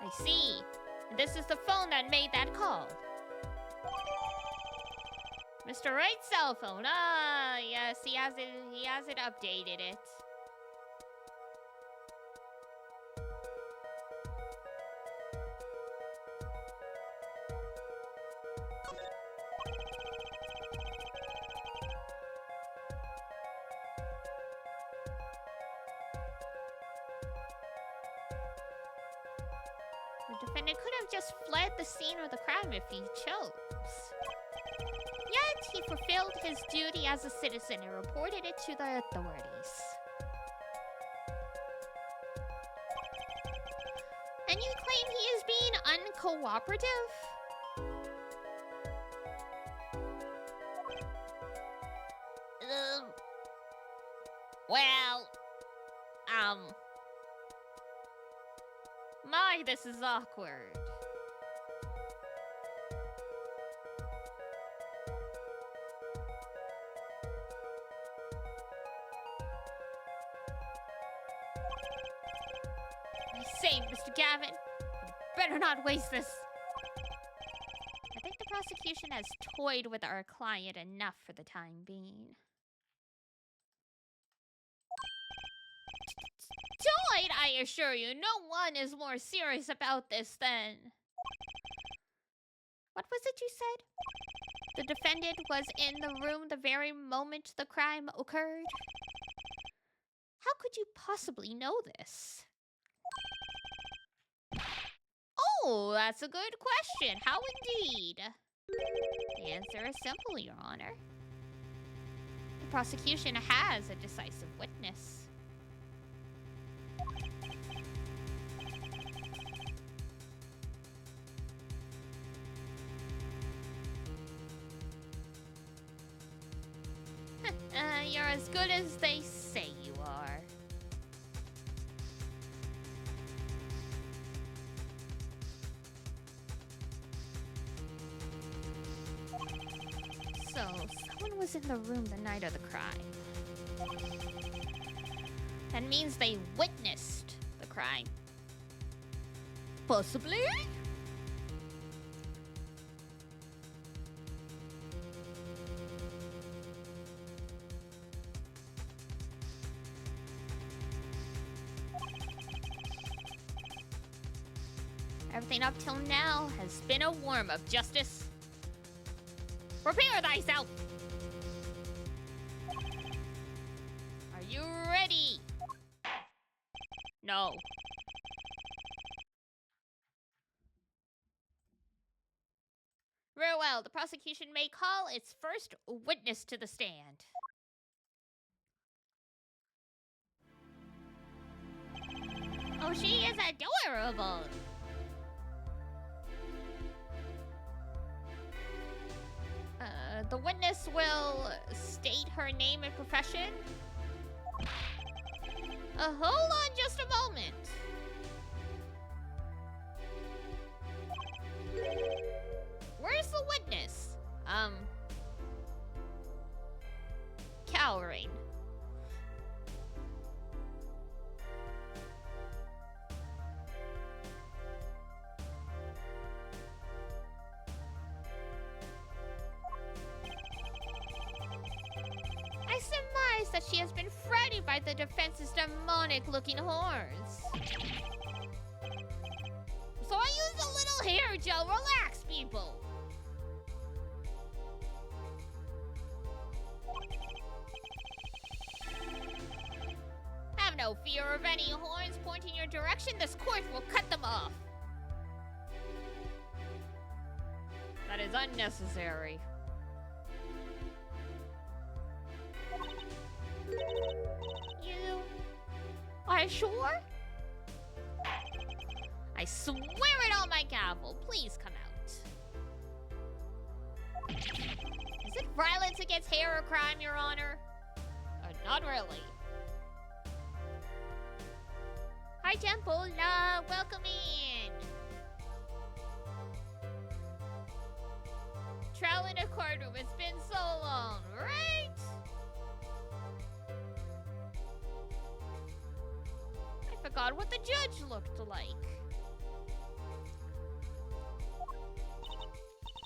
I see. This is the phone that made that call. Mr. Wright's cell phone. Ah, yes, he hasn't updated it. The defendant could have just fled the scene of the crime if he chose. Yet, he fulfilled his duty as a citizen and reported it to the authorities. And you claim he is being uncooperative? Well, My, this is awkward. I say, Mr. Gavin, you better not waste this. I think the prosecution has toyed with our client enough for the time being. Toyed, I assure you. No one is more serious about this than... What was it you said? The defendant was in the room the very moment the crime occurred? How could you possibly know this? Oh, that's a good question. How indeed? The answer is simple, Your Honor. The prosecution has a decisive witness. You're as good as they say you are. So, someone was in the room the night of the crime. That means they witnessed the crime. Possibly? Everything up till now has been a warm-up, Justice. Prepare thyself! Are you ready? No. Very well, the prosecution may call its first witness to the stand. Oh, she is adorable! The witness will state her name and profession. Hold on just a moment. Where's the witness? Cowering. I surmise that she has been fretted by the defense's demonic-looking horns. So I used a little hair gel. Relax, people. Have no fear of any horns pointing your direction. This court will cut them off. That is unnecessary. You are sure? I swear it on my gavel. Please come out. Is it violence against hair a crime, Your Honor? Not really. Hi, Temple. Welcome in. Trial in a courtroom. It's been so long, right? I forgot what the judge looked like.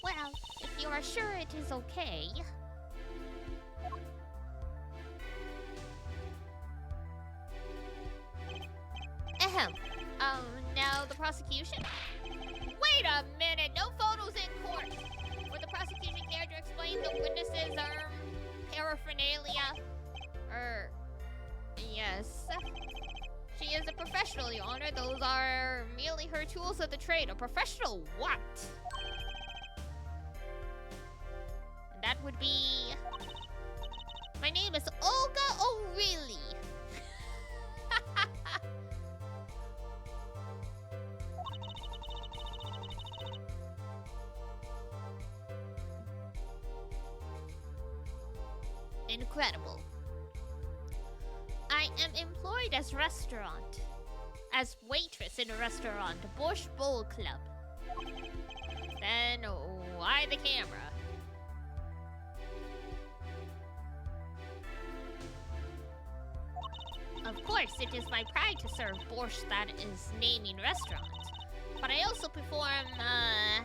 Well, if you are sure it is okay. Ahem. Now the prosecution? Wait a minute, no photos in court. Would the prosecution care to explain the witnesses' paraphernalia? Yes. She is a professional, Your Honor. Those are merely her tools of the trade. A professional what? And that would be... My name is Olga O'Reilly. Incredible. I am employed as restaurant. as waitress in a restaurant, Bush Bowl Club. Then why the camera? Of course, it is my pride to serve borscht that is naming restaurant. But I also perform,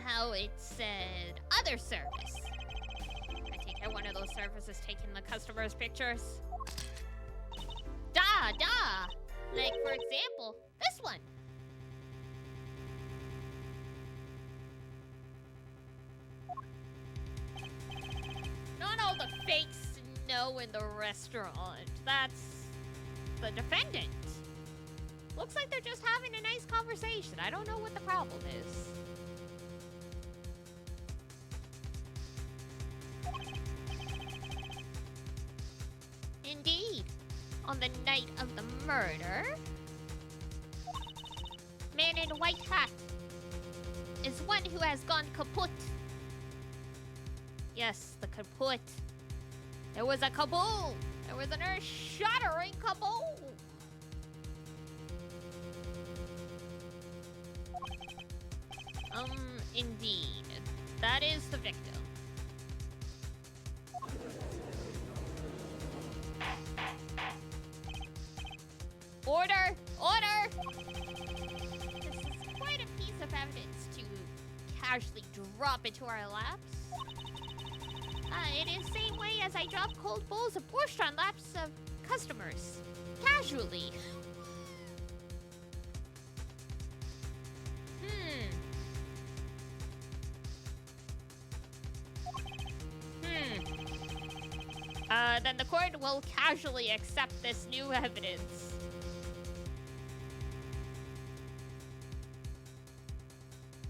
how it said, other service. I take it one of those services taking the customer's pictures. Da! Like, for example, this one. Not all the fake snow in the restaurant. That's the defendant. Looks like they're just having a nice conversation. I don't know what the problem is. Indeed. On the night of the murder, man in a white hat is one who has gone kaput. Yes, the kaput. There was a kaboom. There was an earth-shattering kaboom. Indeed. That is the victim. Order! This is quite a piece of evidence to casually drop into our laps. It is the same way as I drop cold bowls of borscht on laps of customers. Casually. Then the court will casually accept this new evidence.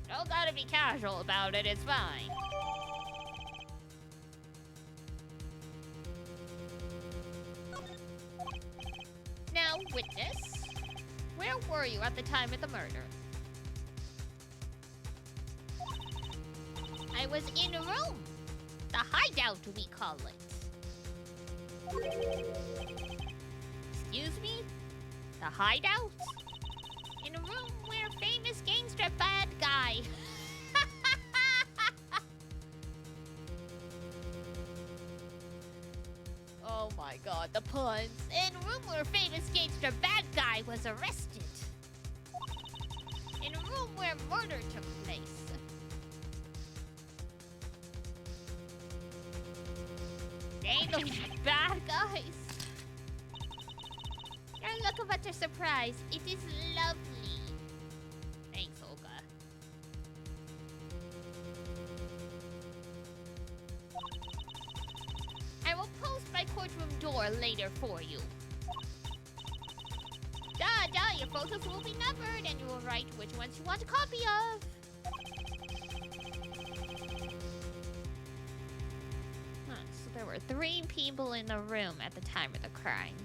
Don't gotta be casual about it, it's fine. Now, witness, where were you at the time of the murder? I was in a room. The hideout, we call it. Excuse me? The hideout? In a room where famous gangster bad guy. Oh my god, the puns. In a room where famous gangster bad guy was arrested. In a room where murder took place. Dang those bad guys. Your look of utter surprise. It is lovely. Thanks, Olga. I will post my courtroom door later for you. Your photos will be numbered and you will write which ones you want a copy of. So there were 3 people in the room at the time of the crime.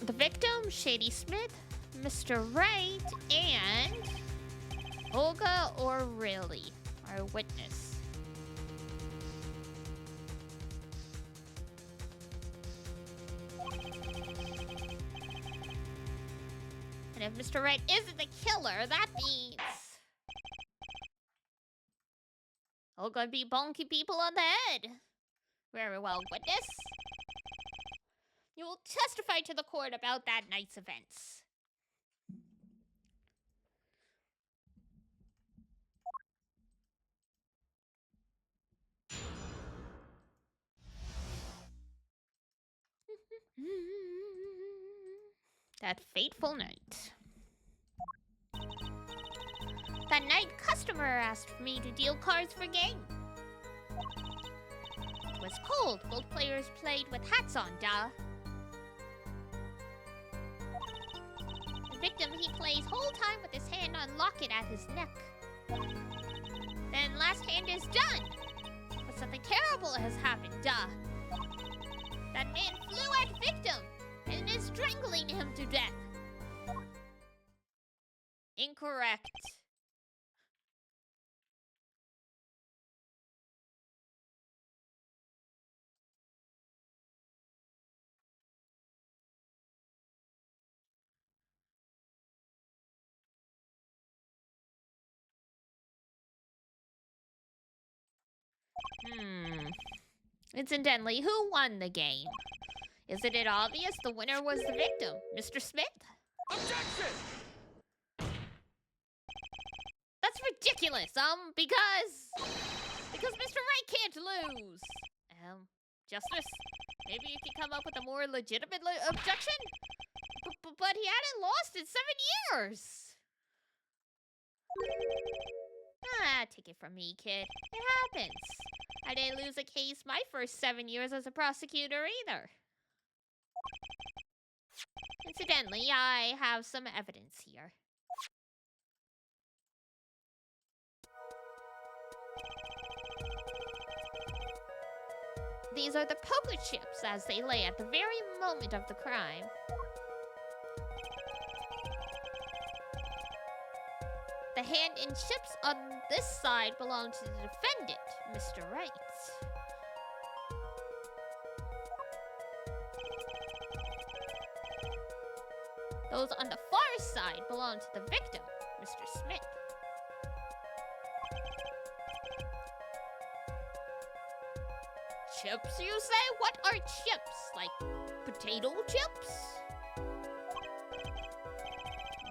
The victim, Shady Smith, Mr. Wright, and Olga O'Reilly, our witness. And if Mr. Wright isn't the killer, that means Olga be bonky people on the head. Very well, witness. You will testify to the court about that night's events. That fateful night. That night, customer asked me to deal cards for game. It was cold. Both players played with hats on, duh. The victim, he plays whole time with his hand on locket at his neck. Then last hand is done. But something terrible has happened, duh. That man flew at victim and is strangling him to death. Incorrect. Incidentally, who won the game? Isn't it obvious the winner was the victim, Mr. Smith? Objection! That's ridiculous, because Mr. Wright can't lose. Justice, maybe you can come up with a more legitimate objection? But he hadn't lost in 7 years. Take it from me, kid. It happens. I didn't lose a case my first 7 years as a prosecutor either. Incidentally, I have some evidence here. These are the poker chips as they lay at the very moment of the crime. The hand and chips on this side belong to the defendant, Mr. Wright. Those on the far side belong to the victim, Mr. Smith. Chips, you say? What are chips? Like potato chips?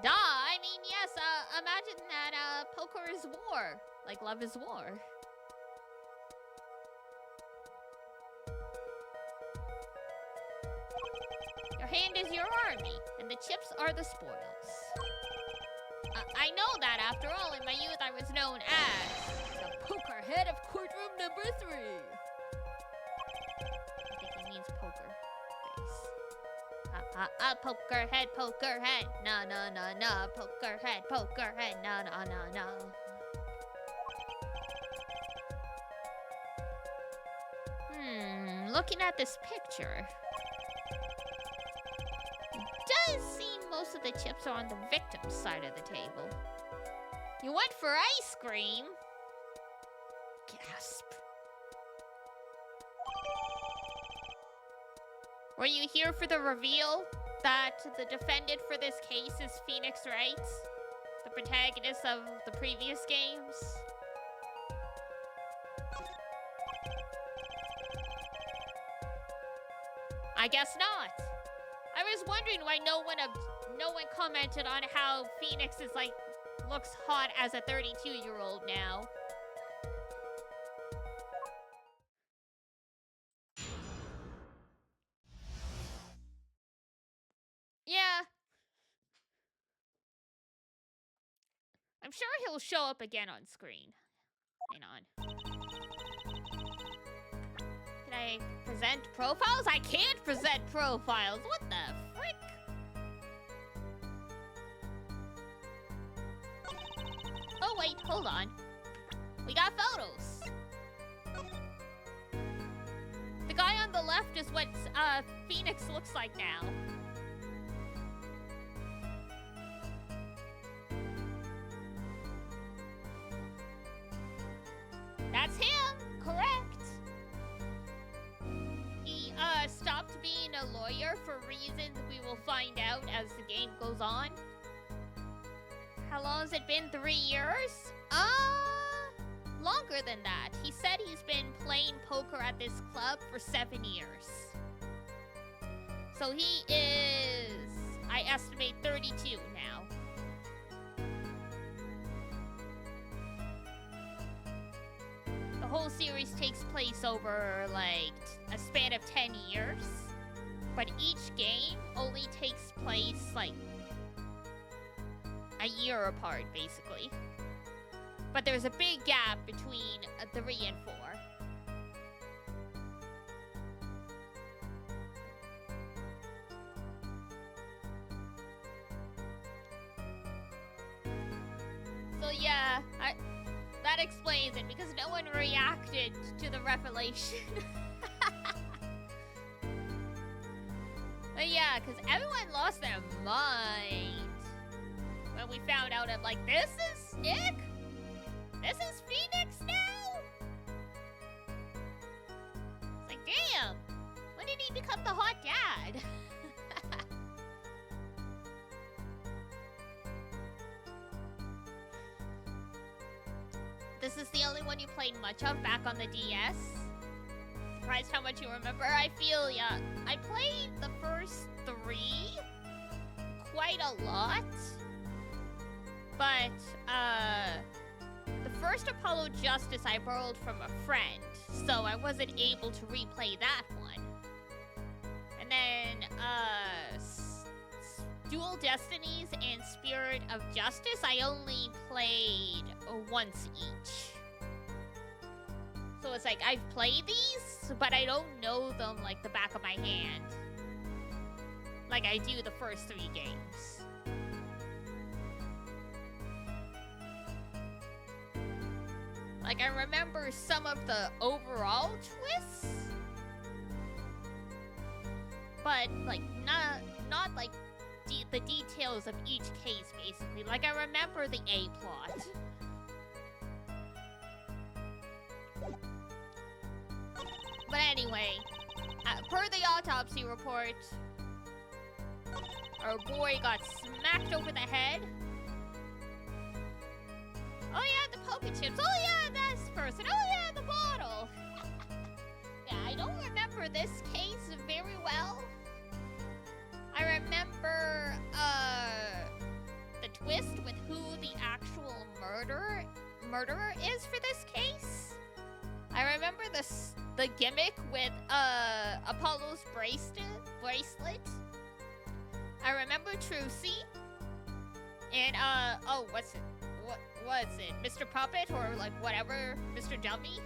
Duh, I mean, yes, imagine that poker is war, like love is war. Your hand is your army, and the chips are the spoils. I know that, after all, in my youth I was known as the poker head of courtroom number 3. I think he means poker face. Poker head, no, no, no, no, poker head, no, no, no, no. Looking at this picture, it does seem most of the chips are on the victim's side of the table. You went for ice cream? Gasp. Were you here for the reveal that the defendant for this case is Phoenix Wright, the protagonist of the previous games? I guess not. I was wondering why no one commented on how Phoenix is looks hot as a 32-year-old now. Yeah. I'm sure he'll show up again on screen. Hang on. Can I present profiles? I can't present profiles. What the frick? Oh, wait, hold on. We got photos. The guy on the left is what Phoenix looks like now. That's him, correct. He stopped being a lawyer for reasons we will find out as the game goes on. How long has it been? 3 years? Longer than that. He said he's been playing poker at this club for 7 years. So he is, I estimate, 32 now. The whole series takes place over, a span of 10 years. But each game only takes place, a year apart, basically. But there's a big gap between 3 and 4. So yeah, that explains it, because no one reacted to the revelation. But yeah, because everyone lost their mind when we found out I'm like, this is Nick? This is Phoenix now? It's like, damn, when did he become the hot dad? The this is the only one you played much of back on the DS. Surprised how much you remember. I feel ya. I played the first 3 quite a lot. But, the first Apollo Justice I borrowed from a friend, so I wasn't able to replay that one. And then, Dual Destinies and Spirit of Justice, I only played once each. So it's like, I've played these, but I don't know them like the back of my hand. Like I do the first 3 games. Like, I remember some of the overall twists, but, like, not like, the details of each case, basically. Like, I remember the A-plot. But anyway, per the autopsy report, our boy got smacked over the head. Oh yeah, the poker chips. Oh yeah, this person. Oh yeah, the bottle. Yeah, I don't remember this case very well. I remember, the twist with who the actual murderer is for this case. I remember the gimmick with, Apollo's bracelet. I remember Trucy. And, oh, what's it? What was it? Mr. Puppet or like whatever, Mr. Dummy?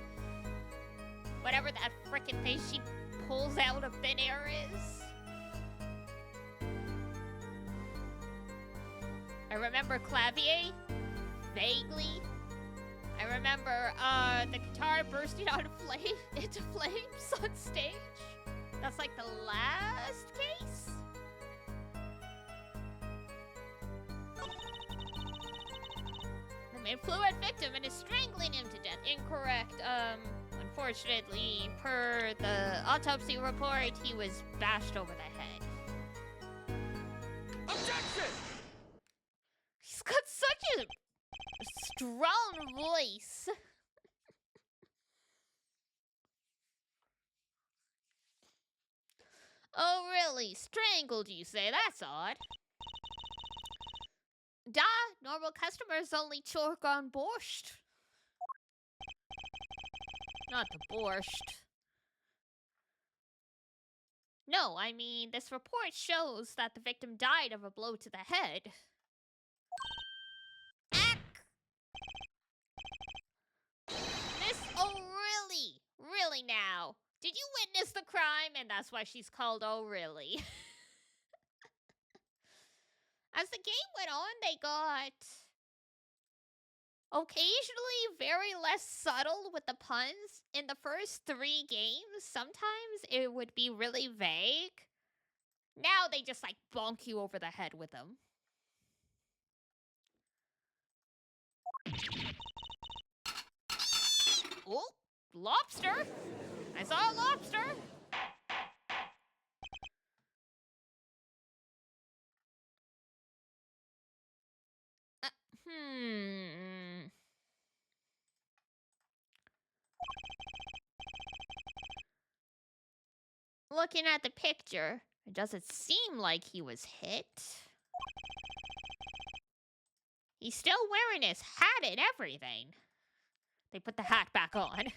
Whatever that frickin' thing she pulls out of thin air is. I remember Clavier, vaguely. I remember, the guitar bursting out of into flames on stage. That's like the last case. Fluid victim and is strangling him to death. Incorrect. Unfortunately, per the autopsy report, he was bashed over the head. Objection! He's got such a strong voice. Oh, really? Strangled, you say? That's odd. Da, normal customers only choke on borscht. Not the borscht. No, I mean, this report shows that the victim died of a blow to the head. Ack! Oh, really? Really now? Did you witness the crime? And that's why she's called Oh, really. As the game went on, they got occasionally very less subtle with the puns. In the first 3 games, sometimes it would be really vague. Now they just like bonk you over the head with them. Oh, lobster! I saw a lobster! Looking at the picture, it doesn't seem like he was hit. He's still wearing his hat and everything. They put the hat back on.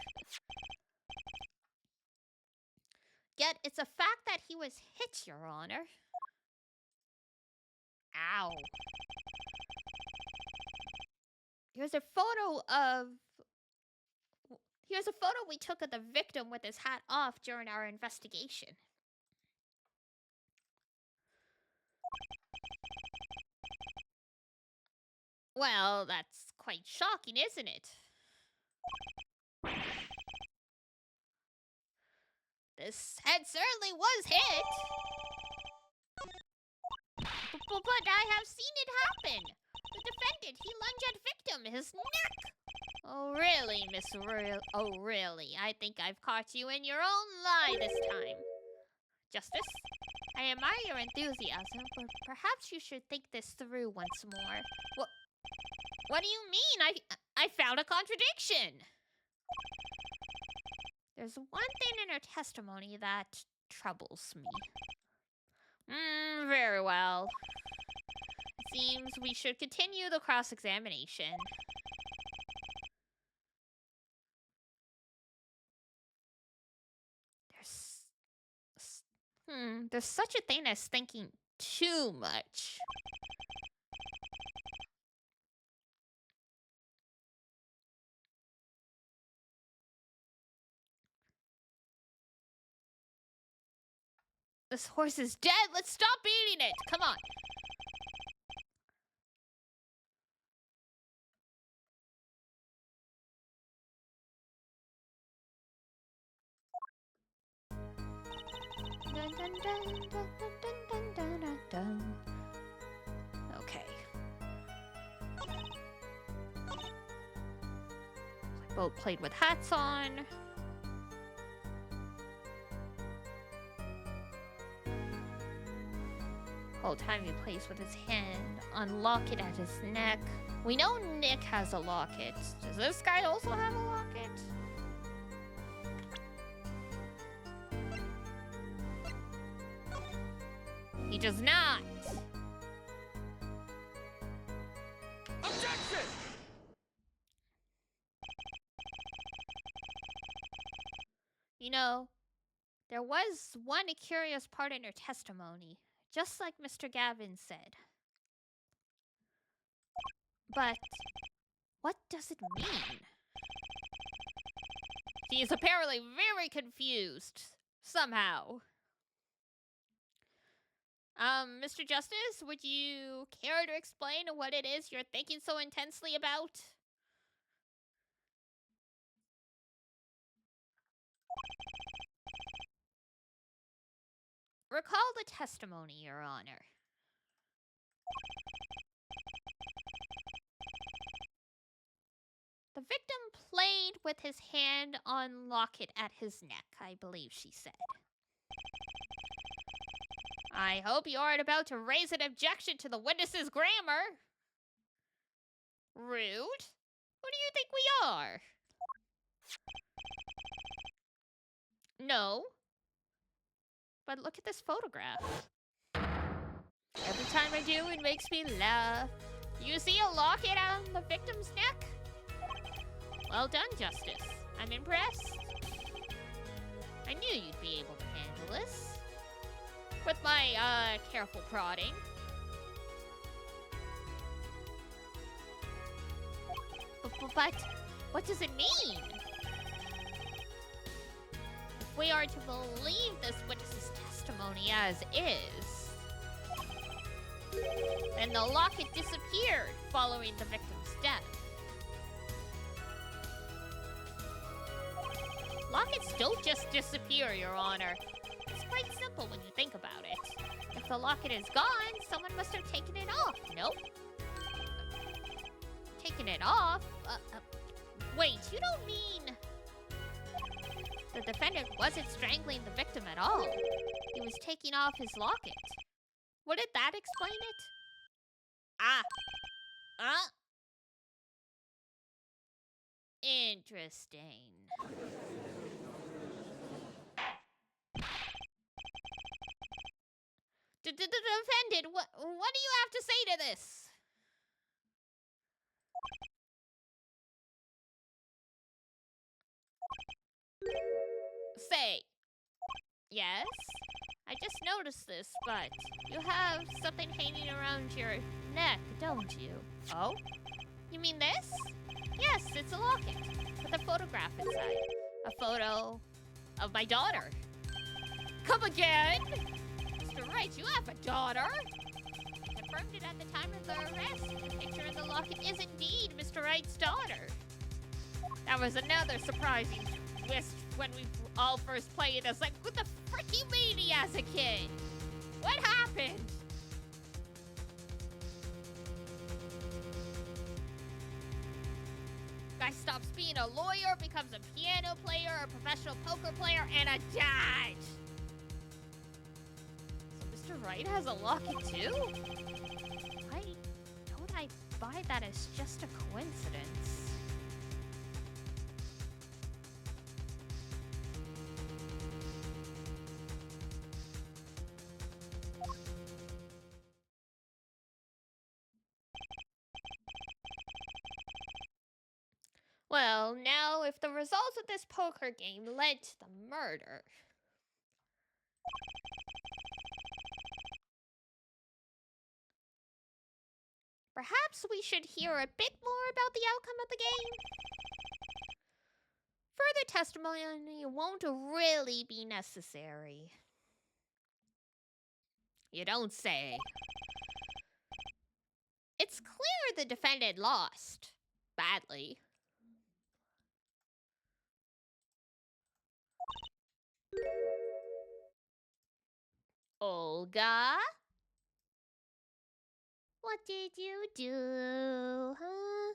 Yet, it's a fact that he was hit, Your Honor. Ow. Here's a photo we took of the victim with his hat off during our investigation. Well, that's quite shocking, isn't it? This head certainly was hit. But I have seen it happen. The defendant, he lunged at victim, his neck. Oh, really, Miss Oh, really? I think I've caught you in your own lie this time. Justice, I admire your enthusiasm, but perhaps you should think this through once more. What do you mean? I found a contradiction. There's one thing in her testimony that troubles me. Very well. It seems we should continue the cross-examination. There's such a thing as thinking too much. This horse is dead. Let's stop beating it. Come on. Dun, dun, dun, dun, dun, dun, dun, dun, dun. Okay. Both played with hats on. Whole time he plays with his hand on locket at his neck. We know Nick has a locket. Does this guy also have a locket? He does not. Objection! You know, there was one curious part in her testimony, just like Mr. Gavin said. But what does it mean? She is apparently very confused, somehow. Mr. Justice, would you care to explain what it is you're thinking so intensely about? Recall the testimony, Your Honor. The victim played with his hand on locket at his neck, I believe she said. I hope you aren't about to raise an objection to the witness's grammar. Rude? Who do you think we are? No. But look at this photograph. Every time I do, it makes me laugh. You see a locket on the victim's neck? Well done, Justice. I'm impressed. I knew you'd be able to handle this. With my, careful prodding. But what does it mean? We are to believe this witness's testimony as is. And the locket disappeared following the victim's death. Lockets don't just disappear, Your Honor. It's quite simple when you think about it. If the locket is gone, someone must have taken it off. Nope. Taken it off? Wait, you don't mean... The defendant wasn't strangling the victim at all. He was taking off his locket. Wouldn't that explain it? Interesting. Defendant, what do you have to say to this? Say. Yes? I just noticed this, but you have something hanging around your neck, don't you? Oh? You mean this? Yes, it's a locket with a photograph inside. A photo of my daughter. Come again? Mr. Wright, you have a daughter? I confirmed it at the time of the arrest. The picture in the locket is indeed Mr. Wright's daughter. That was another surprising twist when we all first played this. Like, what the frick you mean he has a kid? What happened? Guy stops being a lawyer, becomes a piano player, a professional poker player, and a dad. So Mr. Wright has a locket too? Why don't I buy that as just a coincidence? the results of this poker game led to the murder. Perhaps we should hear a bit more about the outcome of the game. Further testimony won't really be necessary. You don't say. It's clear the defendant lost. Badly. Olga? What did you do, huh?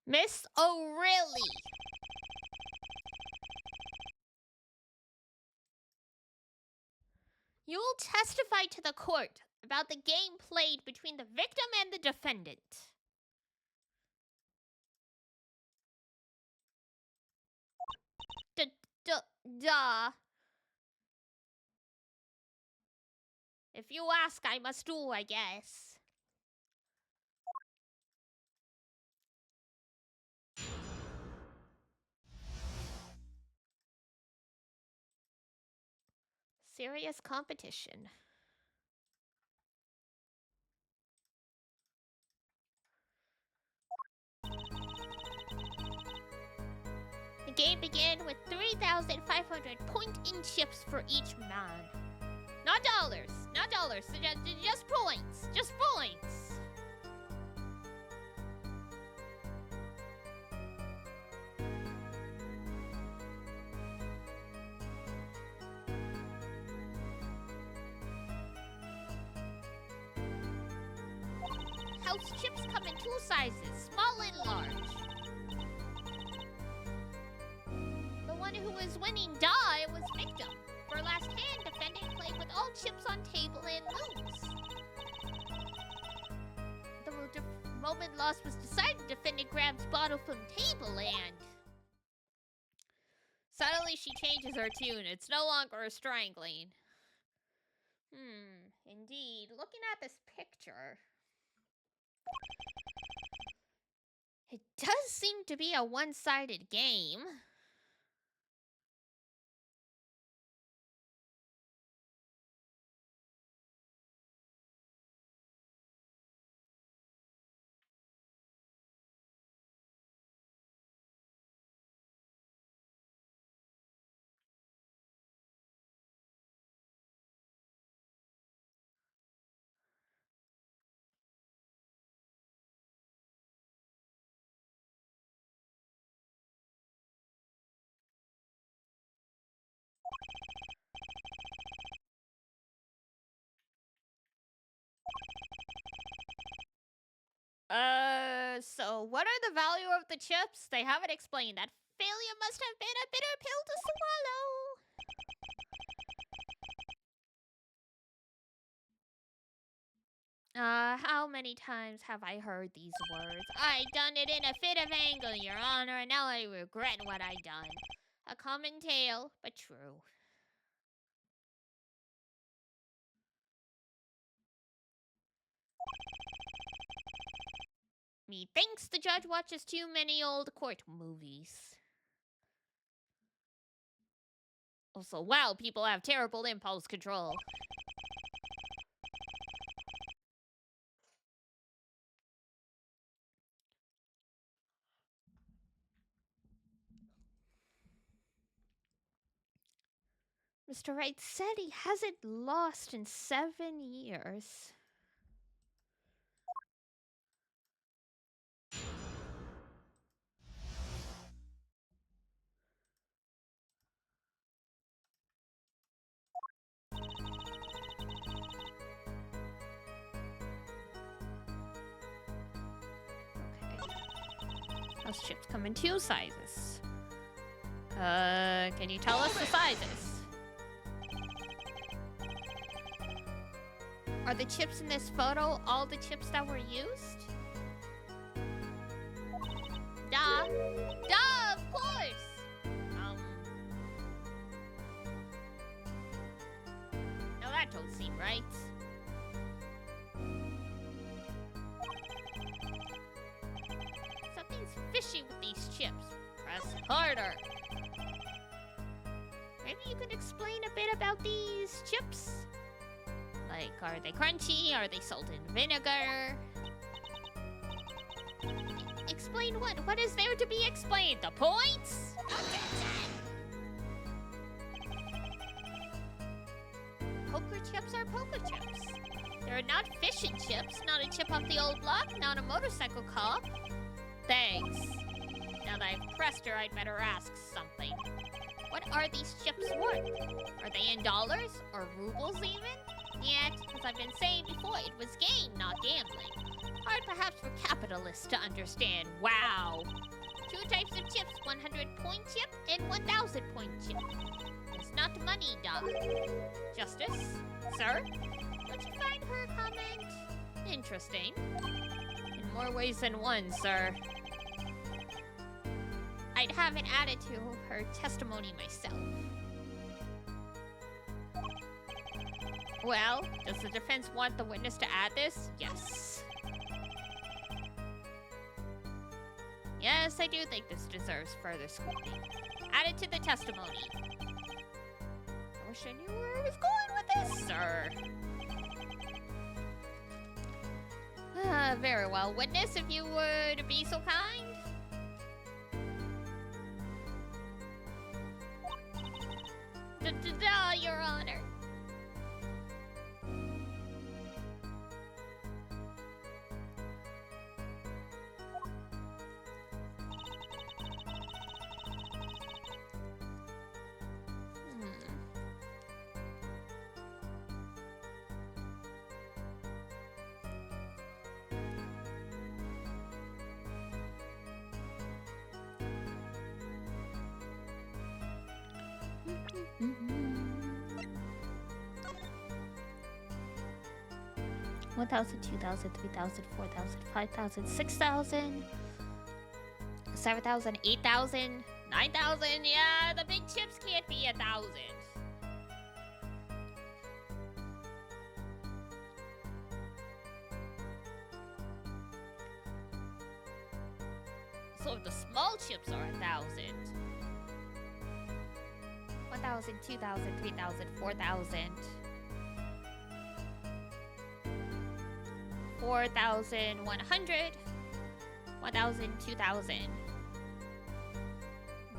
Miss O'Reilly! You will testify to the court about the game played between the victim and the defendant. Duh. If you ask, I must do, I guess. Serious competition. The game began with 3,500 point-in chips for each man. Not dollars, just points. House chips come in two sizes, small and large. The one who was winning die was victim. For last hand, defendant played with all chips on table and lose. The moment loss was decided, defendant grabs bottle from table and... Suddenly she changes her tune. It's no longer a strangling. Indeed. Looking at this picture... It does seem to be a one-sided game. So what are the value of the chips? They haven't explained. That failure must have been a bitter pill to swallow. How many times have I heard these words? I done it in a fit of anger, Your Honor, and now I regret what I done. A common tale, but true. Methinks the judge watches too many old court movies. Also, wow, people have terrible impulse control. Mr. Wright said he hasn't lost in 7 years. House chips come in 2 sizes. Can you tell us the sizes? Are the chips in this photo all the chips that were used? Duh. Duh, of course! No, that don't seem right. Something's fishy with these chips. Press harder. Maybe you can explain a bit about these chips? Like, are they crunchy? Are they salt and vinegar? Explain what? What is there to be explained? The points? Poker chips are poker chips. They're not fish and chips, not a chip off the old block, not a motorcycle cop. Thanks. Now that I've pressed her, I'd better ask something. What are these chips worth? Are they in dollars or rubles even? Yet, as I've been saying before, it was game, not gambling. Hard perhaps for capitalists to understand. Wow. 2 types of chips, 100-point chip and 1,000-point chip. It's not money, Doc. Justice? Sir? Don't you find her comment interesting? In more ways than one, sir. I'd have it added to her testimony myself. Well, does the defense want the witness to add this? Yes. Yes, I do think this deserves further scrutiny. Add it to the testimony. I wish I knew where I was going with this, sir. Very well. Witness, if you would be so kind. Da-da-da, Your Honor. $1,000, $2,000, $3,000, $4,000, $5,000, $6,000, $7,000, $8,000, $9,000. Yeah, the big chips can't be 1,000. So if the small chips are 1,000. 1,000, 2,000, 3,000, 4,000. 4,100. 1,000, 2,000. 1,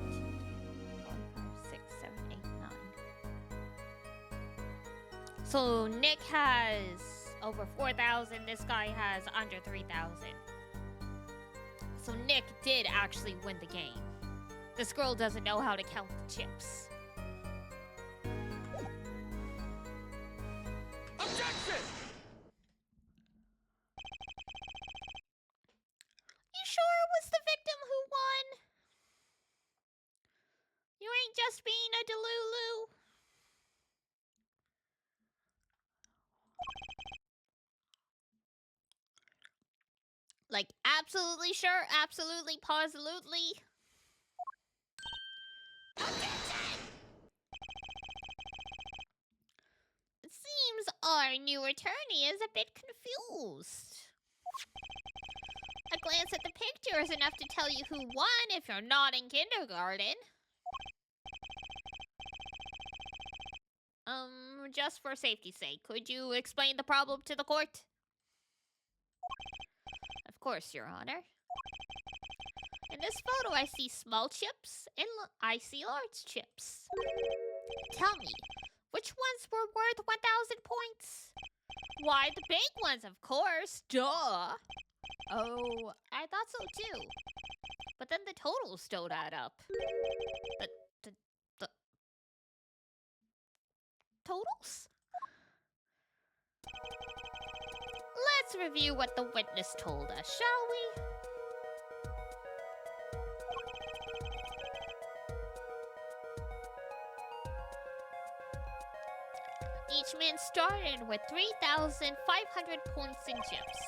2, 3, 4, 5, 6, 7, 8, 9. So Nick has over 4,000. This guy has under 3,000. So Nick did actually win the game. This girl doesn't know how to count the chips. Objection! You sure it was the victim who won? You ain't just being a delulu. Like, absolutely sure, absolutely, positively. It seems our new attorney is a bit confused. A glance at the picture is enough to tell you who won if you're not in kindergarten. Just for safety's sake, could you explain the problem to the court? Of course, Your Honor. In this photo, I see small chips and I see large chips. Tell me, which ones were worth 1,000 points? Why, the big ones, of course. Duh. Oh, I thought so too. But then the totals don't add up. The totals? Let's review what the witness told us, shall we? Each man started with 3,500 points in chips.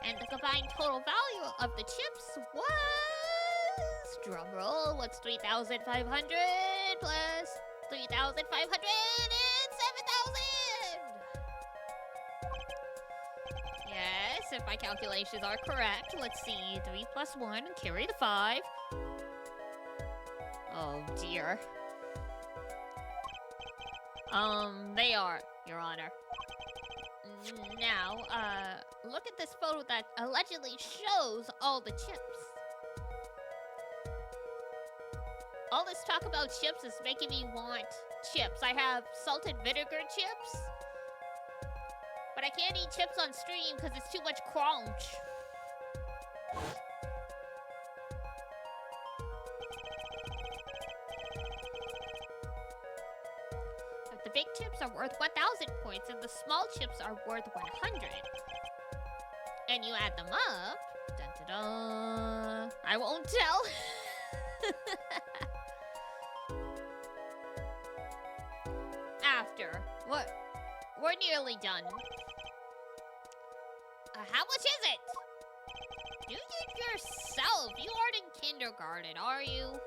And the combined total value of the chips was... Drumroll, what's 3,500 plus 3,500 and 7,000! Yes, if my calculations are correct. Let's see, 3 plus 1, carry the 5. Oh dear. They are, Your Honor. Now, look at this photo that allegedly shows all the chips. All this talk about chips is making me want chips. I have salted vinegar chips, but I can't eat chips on stream because it's too much crunch. The big chips are worth 1,000 points and the small chips are worth 100. And you add them up. Dun dun dun. I won't tell. After. We're nearly done. How much is it? Do it yourself. You aren't in kindergarten, are you?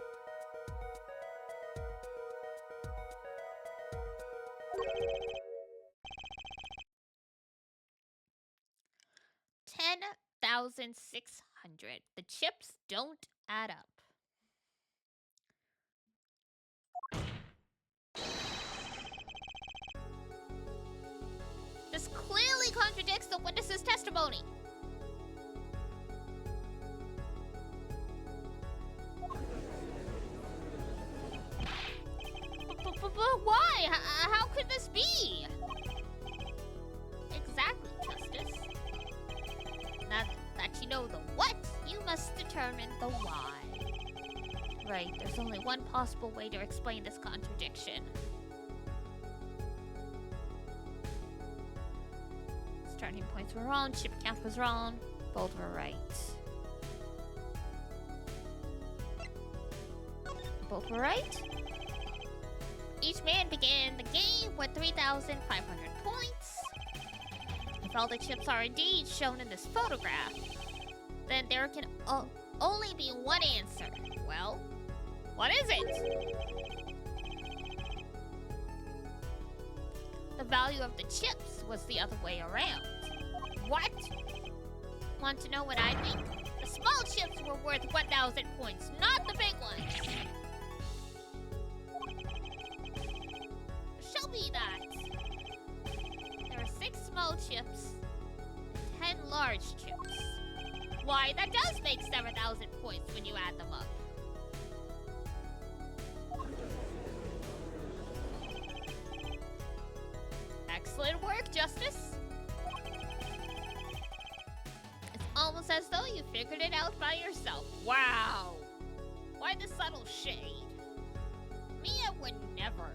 $10,600. The chips don't add up. This clearly contradicts the witness's testimony. But why? How could this be? Exactly, Justice. Now that you know the what, you must determine the why. Right, there's only one possible way to explain this contradiction. Starting points were wrong, chip count was wrong, both were right. Both were right? Each man began the game with 3,500 points. If all the chips are indeed shown in this photograph, then there can only be one answer. Well, what is it? The value of the chips was the other way around. What? Want to know what I think? The small chips were worth 1,000 points, not the big ones. Show me that. There are 6 small chips and 10 large chips. Why, that does make 7,000 points when you add them up. Excellent work, Justice. It's almost as though you figured it out by yourself. Wow. Why the subtle shade? Mia would never.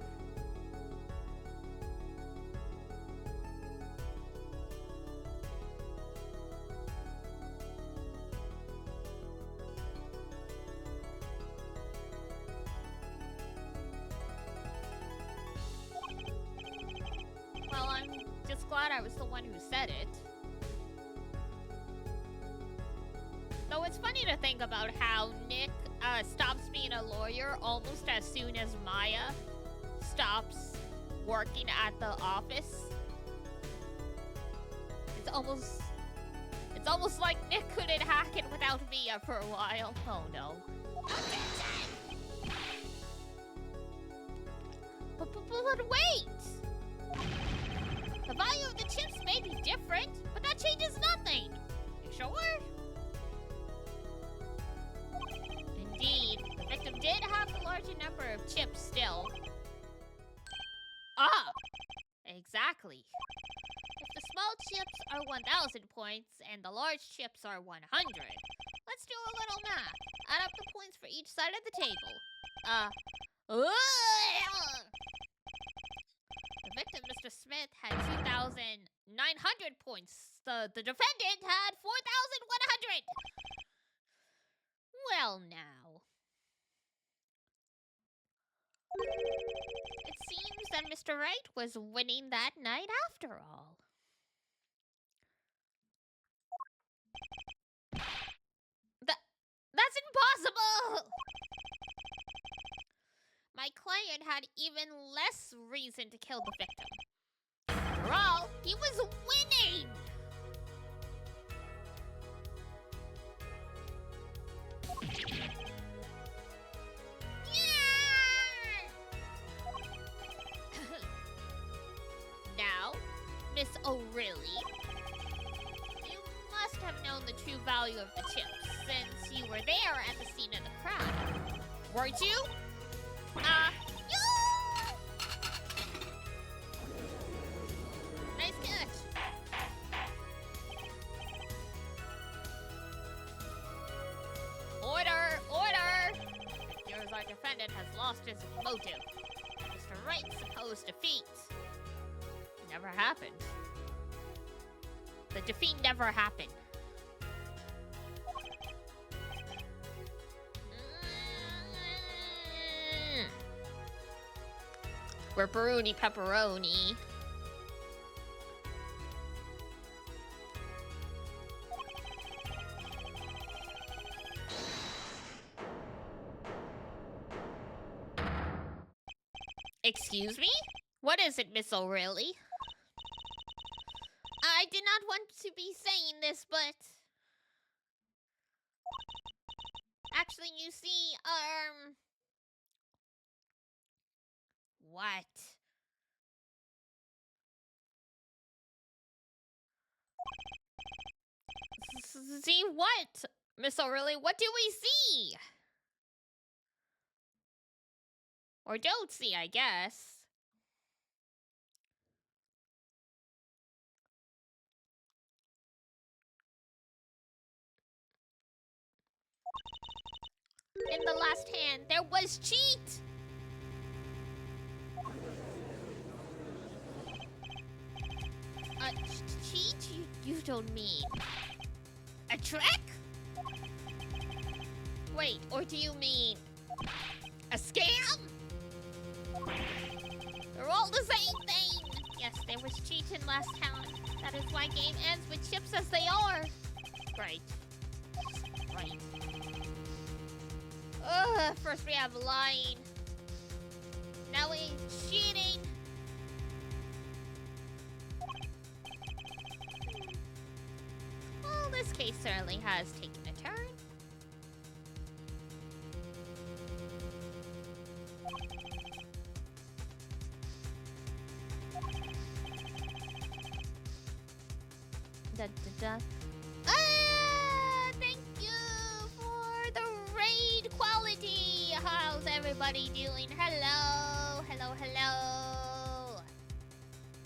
Well, I'm just glad I was the one who said it. Though it's funny to think about how Nick stops being a lawyer almost as soon as Maya stops working at the office. It's almost like Nick couldn't hack it without Mia for a while. Oh no. But wait! The value of the chips may be different, but that changes nothing. You sure? Indeed, the victim did have the larger number of chips still. Ah! Exactly. If the small chips are 1,000 points and the large chips are 100, let's do a little math. Add up the points for each side of the table. The victim, Mr. Smith, had 2,900 points. The defendant had 4,100. Well, now. It seems that Mr. Right was winning that night after all. That's impossible! My client had even less reason to kill the victim. After all, he was winning! Now, Miss O'Reilly, you must have known the true value of the chips since you were there at the scene of the crime. Weren't you? Nice catch. Order! Order! It appears our defendant has lost his motive. Mr. Wright's supposed defeat never happened. The defeat never happened. Ripperoni pepperoni. Excuse me? What is it, Miss O'Reilly? I did not want to be saying this, but... Actually, you see, What? See what? Miss O'Reilly, what do we see? Or don't see, I guess. In the last hand, there was cheat! Cheat? You don't mean... a trick? Wait, or do you mean... a scam? They're all the same thing! Yes, there was cheat in last hand. That is why game ends with chips as they are. Right. Right. Ugh, first we have lying. Now we cheating. Well, this case certainly has taken a turn. Da, da, da. Thank you for the raid quality. How's everybody doing? Hello, hello, hello.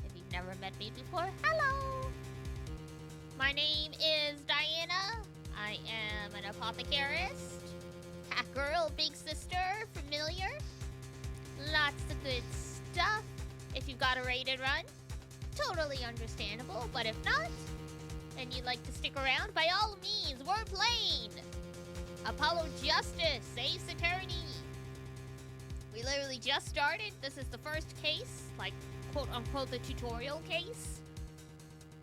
If you've never met me before, hello. My name is Diana. I am an apothecarist, cat girl, big sister, familiar. Lots of good stuff. If you've got a rated run, totally understandable. But if not, and you'd like to stick around, by all means, we're playing Apollo Justice Saves Eternity. We literally just started. This is the first case, like, quote-unquote, the tutorial case.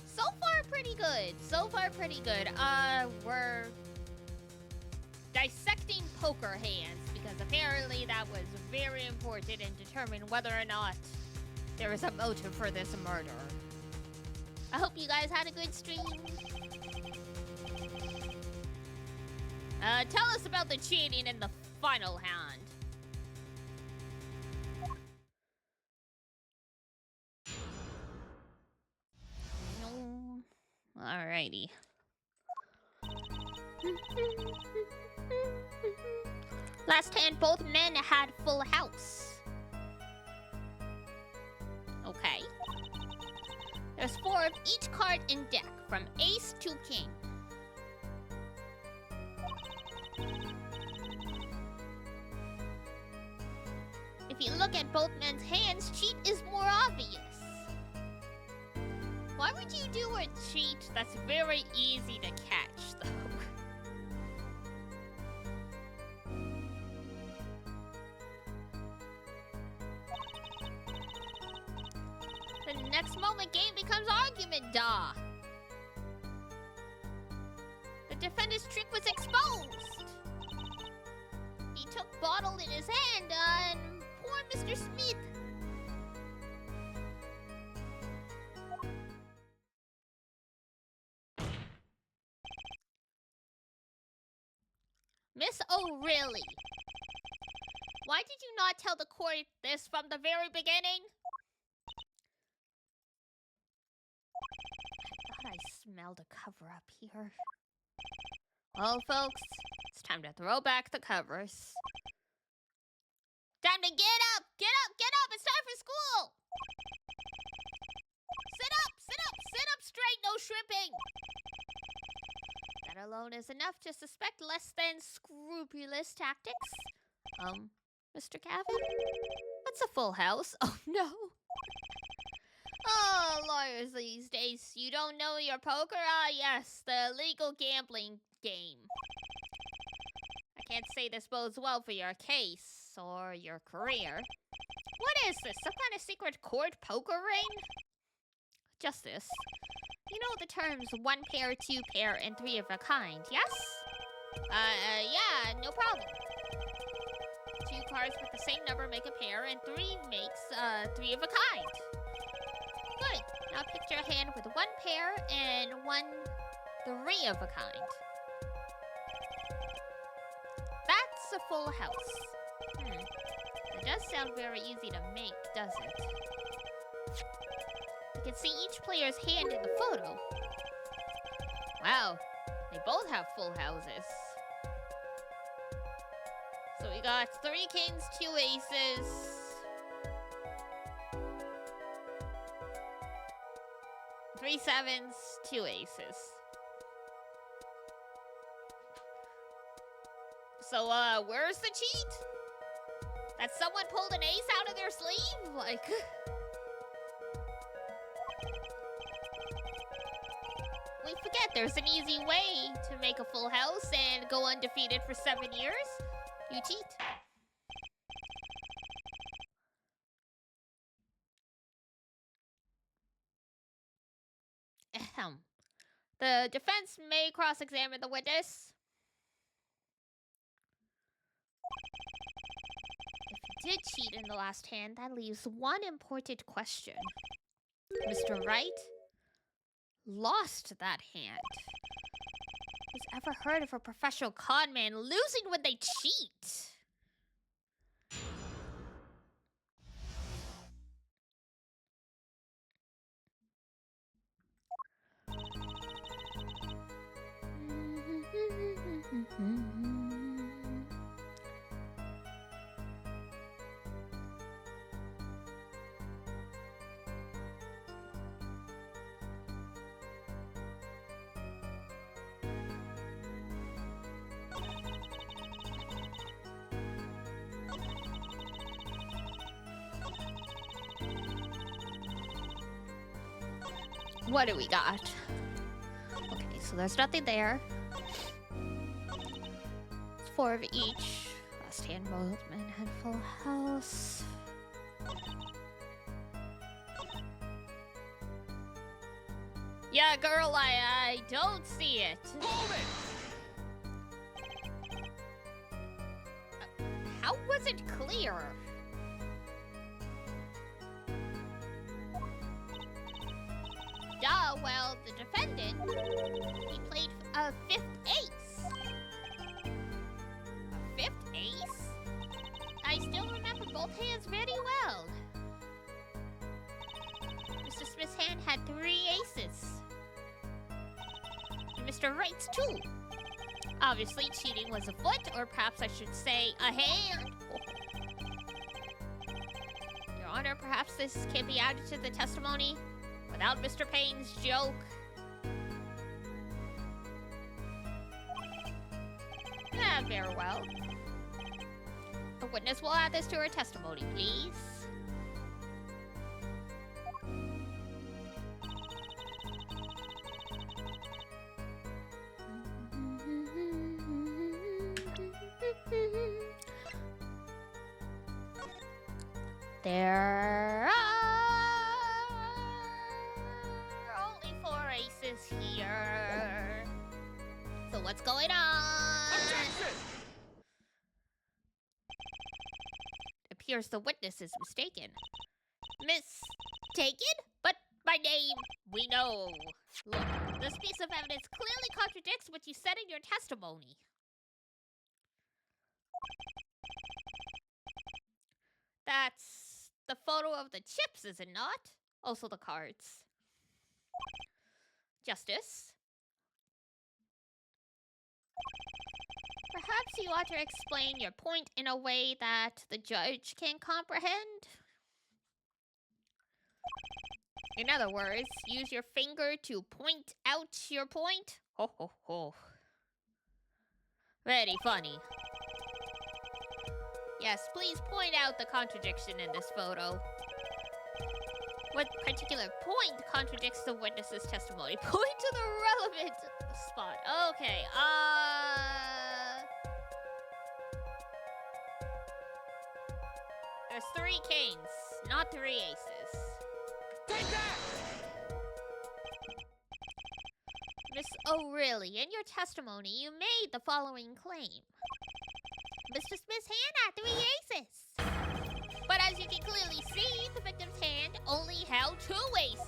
So far, pretty good. So far, pretty good. We're dissecting poker hands, because apparently that was very important in determining whether or not there is a motive for this murder. I hope you guys had a good stream. Tell us about the cheating in the final hand. Alrighty. Last hand, both men had full house. Okay. There's 4 of each card in deck, from ace to king. If you look at both men's hands, cheat is more obvious. Why would you do a cheat that's very easy to catch, though? moment game becomes argument, da. The defendant's trick was exposed. He took bottle in his hand, and poor Mr. Smith. Miss O'Reilly, why did you not tell the court this from the very beginning? I thought I smelled a cover-up here. Well, folks, it's time to throw back the covers. Time to get up! Get up! Get up! It's time for school! Sit up! Sit up! Sit up straight! No shrimping! That alone is enough to suspect less than scrupulous tactics. Mr. Cavan? What's a full house? Oh, no. Oh, lawyers these days. You don't know your poker? Ah, yes, the legal gambling game. I can't say this bodes well for your case or your career. What is this? Some kind of secret court poker ring? Justice. You know the terms one pair, two pair, and three of a kind, yes? Yeah, no problem. Two cards with the same number make a pair, and three makes, three of a kind. Good. Now picture a hand with one pair and one three of a kind. That's a full house. It does sound very easy to make, does it? You can see each player's hand in the photo. Wow, they both have full houses. So we got 3 kings, 2 aces. 3 sevens, 2 aces. So, where's the cheat? That someone pulled an ace out of their sleeve? Like... We forget there's an easy way to make a full house and go undefeated for 7 years. You cheat. Ahem. The defense may cross-examine the witness. If you did cheat in the last hand, that leaves one important question. Mr. Wright lost that hand. Who's ever heard of a professional con man losing when they cheat? What do we got? Okay, so there's nothing there. It's 4 of each. Last hand, both men had full house. Yeah, girl, I don't see it. Hold it! How was it clear? Duh, well, the defendant, he played a 5th ace. A 5th ace? I still remember both hands very well. Mr. Smith's hand had 3 aces. And Mr. Wright's 2. Obviously, cheating was afoot, or perhaps I should say, a hand. Your Honor, perhaps this can be added to the testimony without Mr. Payne's joke. Very well. The witness will add this to her testimony, please. There are what's going on? Objection! It appears the witness is mistaken. Mistaken? But my name, we know. Look, this piece of evidence clearly contradicts what you said in your testimony. That's the photo of the chips, is it not? Also the cards. Justice? Perhaps you ought to explain your point in a way that the judge can comprehend? In other words, use your finger to point out your point? Ho ho ho. Very funny. Yes, please point out the contradiction in this photo. What particular point contradicts the witness's testimony? Point to the relevant spot. Okay, there's 3 kings, not 3 aces. Take that! Miss O'Reilly, in your testimony, you made the following claim. Mr. Smith's hand had 3 aces. But as you can clearly see, the victim's hand only held 2 aces.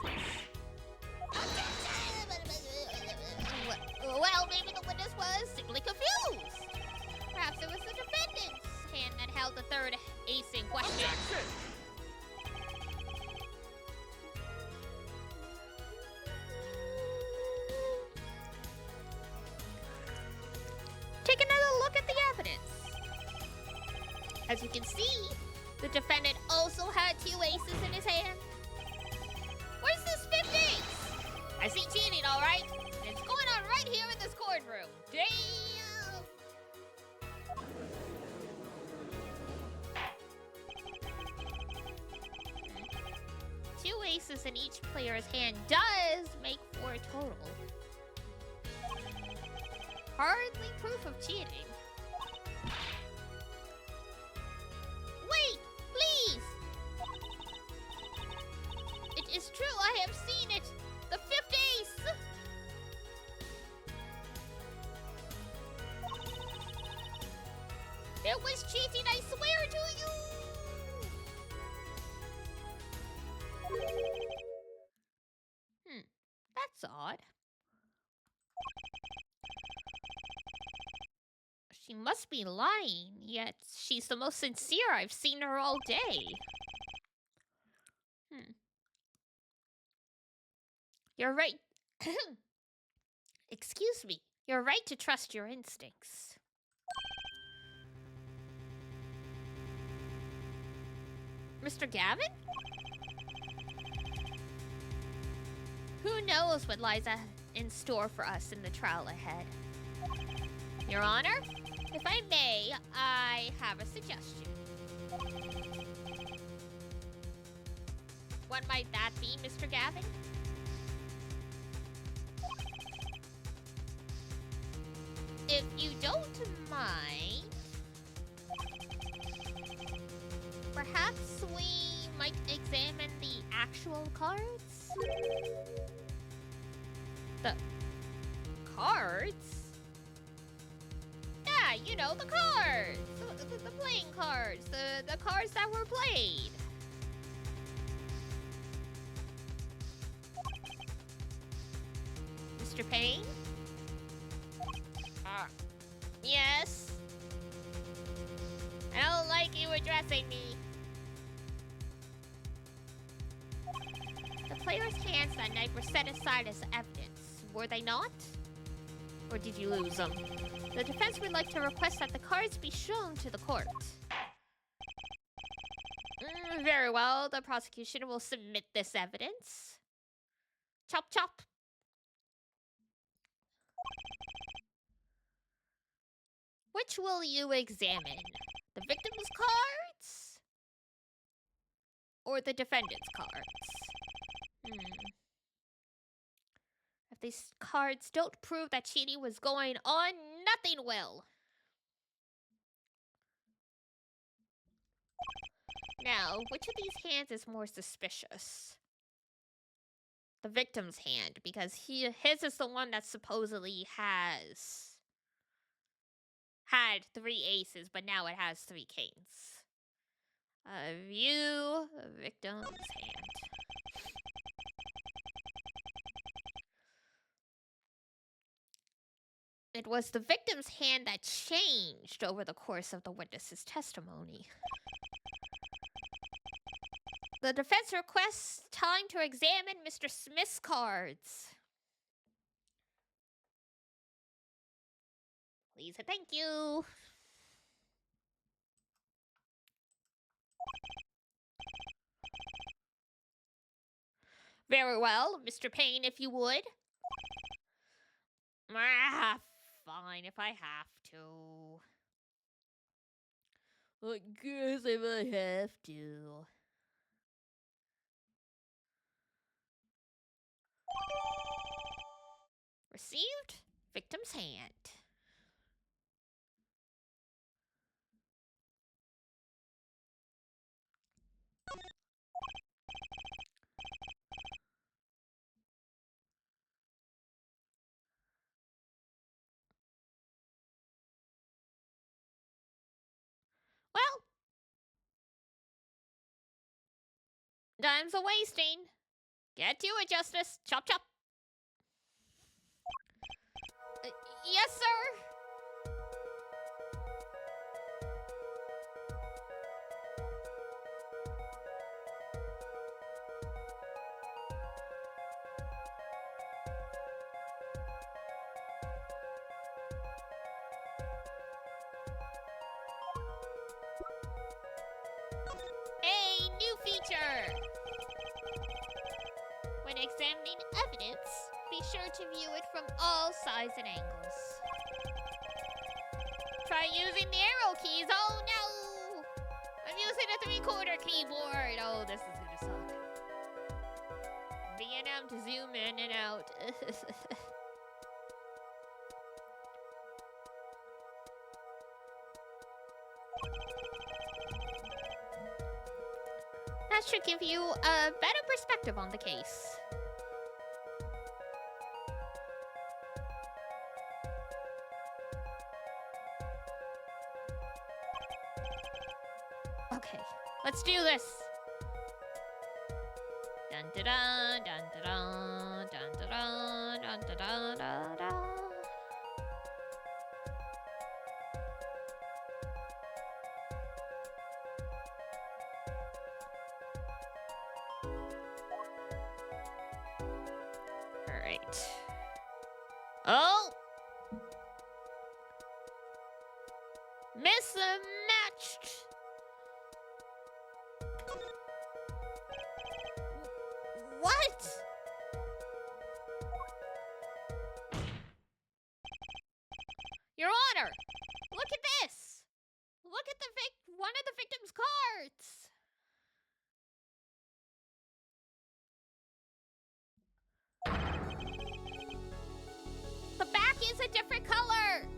Well, maybe the witness was simply confused. Perhaps it was the defendant's hand that held the 3rd ace in question. Objection! Take another look at the evidence. As you can see, the defendant also had 2 aces in his hand. Where's this 5th ace? I see cheating, all right. And it's going on right here in this courtroom. Damn! 2 aces in each player's hand does make 4 total. Hardly proof of cheating. Wait, please! It is true, I have seen it! The 5th ace! There was cheating, I swear to you! That's odd. She must be lying, yet she's the most sincere I've seen her all day. You're right. Excuse me. You're right to trust your instincts. Mr. Gavin? Who knows what lies in store for us in the trial ahead? Your Honor? If I may, I have a suggestion. What might that be, Mr. Gavin? If you don't mind, perhaps we might examine the actual cards? The cards? Yeah, you know, the cards! The playing cards. The cards that were played. Mr. Payne? Yes? I don't like you addressing me. The players' hands that night were set aside as evidence, were they not? Or did you lose them? The defense would like to request that the cards be shown to the court. Very well, the prosecution will submit this evidence. Chop chop. Which will you examine? The victim's cards? Or the defendant's cards? If these cards don't prove that cheating was going on, nothing will. Now, which of these hands is more suspicious? The victim's hand, because his is the one that supposedly has had 3 aces, but now it has 3 kings. View victim's hand. It was the victim's hand that changed over the course of the witness's testimony. The defense requests time to examine Mr. Smith's cards. Please and thank you. Very well, Mr. Payne, if you would. Ah, fine if I have to. I guess if I have to. Received victim's hand. Well, time's a wasting. Get to it, Justice. Chop chop. Yes, sir. A new feature. When examining evidence, be sure to view it from all sides and angles. Try using the arrow keys. Oh no! I'm using a 3/4 keyboard. Oh, this is gonna suck. V&M to zoom in and out. That should give you a better perspective on the case. Okay, let's do this. Dun da dun dun da dun dun da dun dun da da da. All right. Oh! Mismatched! What? Your Honor! Look at this! Look at one of the victim's cards! The back is a different color!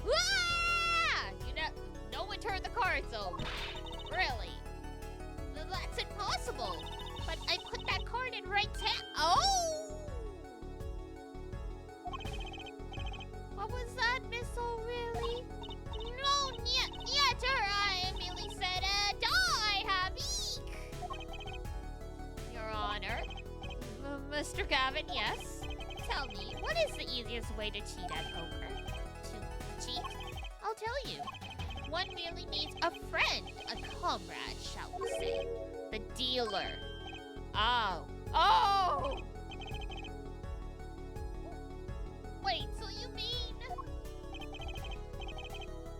Ah! No one turned the cards over. Really? That's impossible. But I put that card in right hand. Oh! What was that, Miss O'Reilly? No, netter. I merely said, die, have eek. Your Honor. Mr. Gavin, yes? Tell me, what is the easiest way to cheat at poker? To cheat? I'll tell you. One merely needs a friend, a comrade, shall we say. The dealer. Oh. Oh! Wait, so you mean...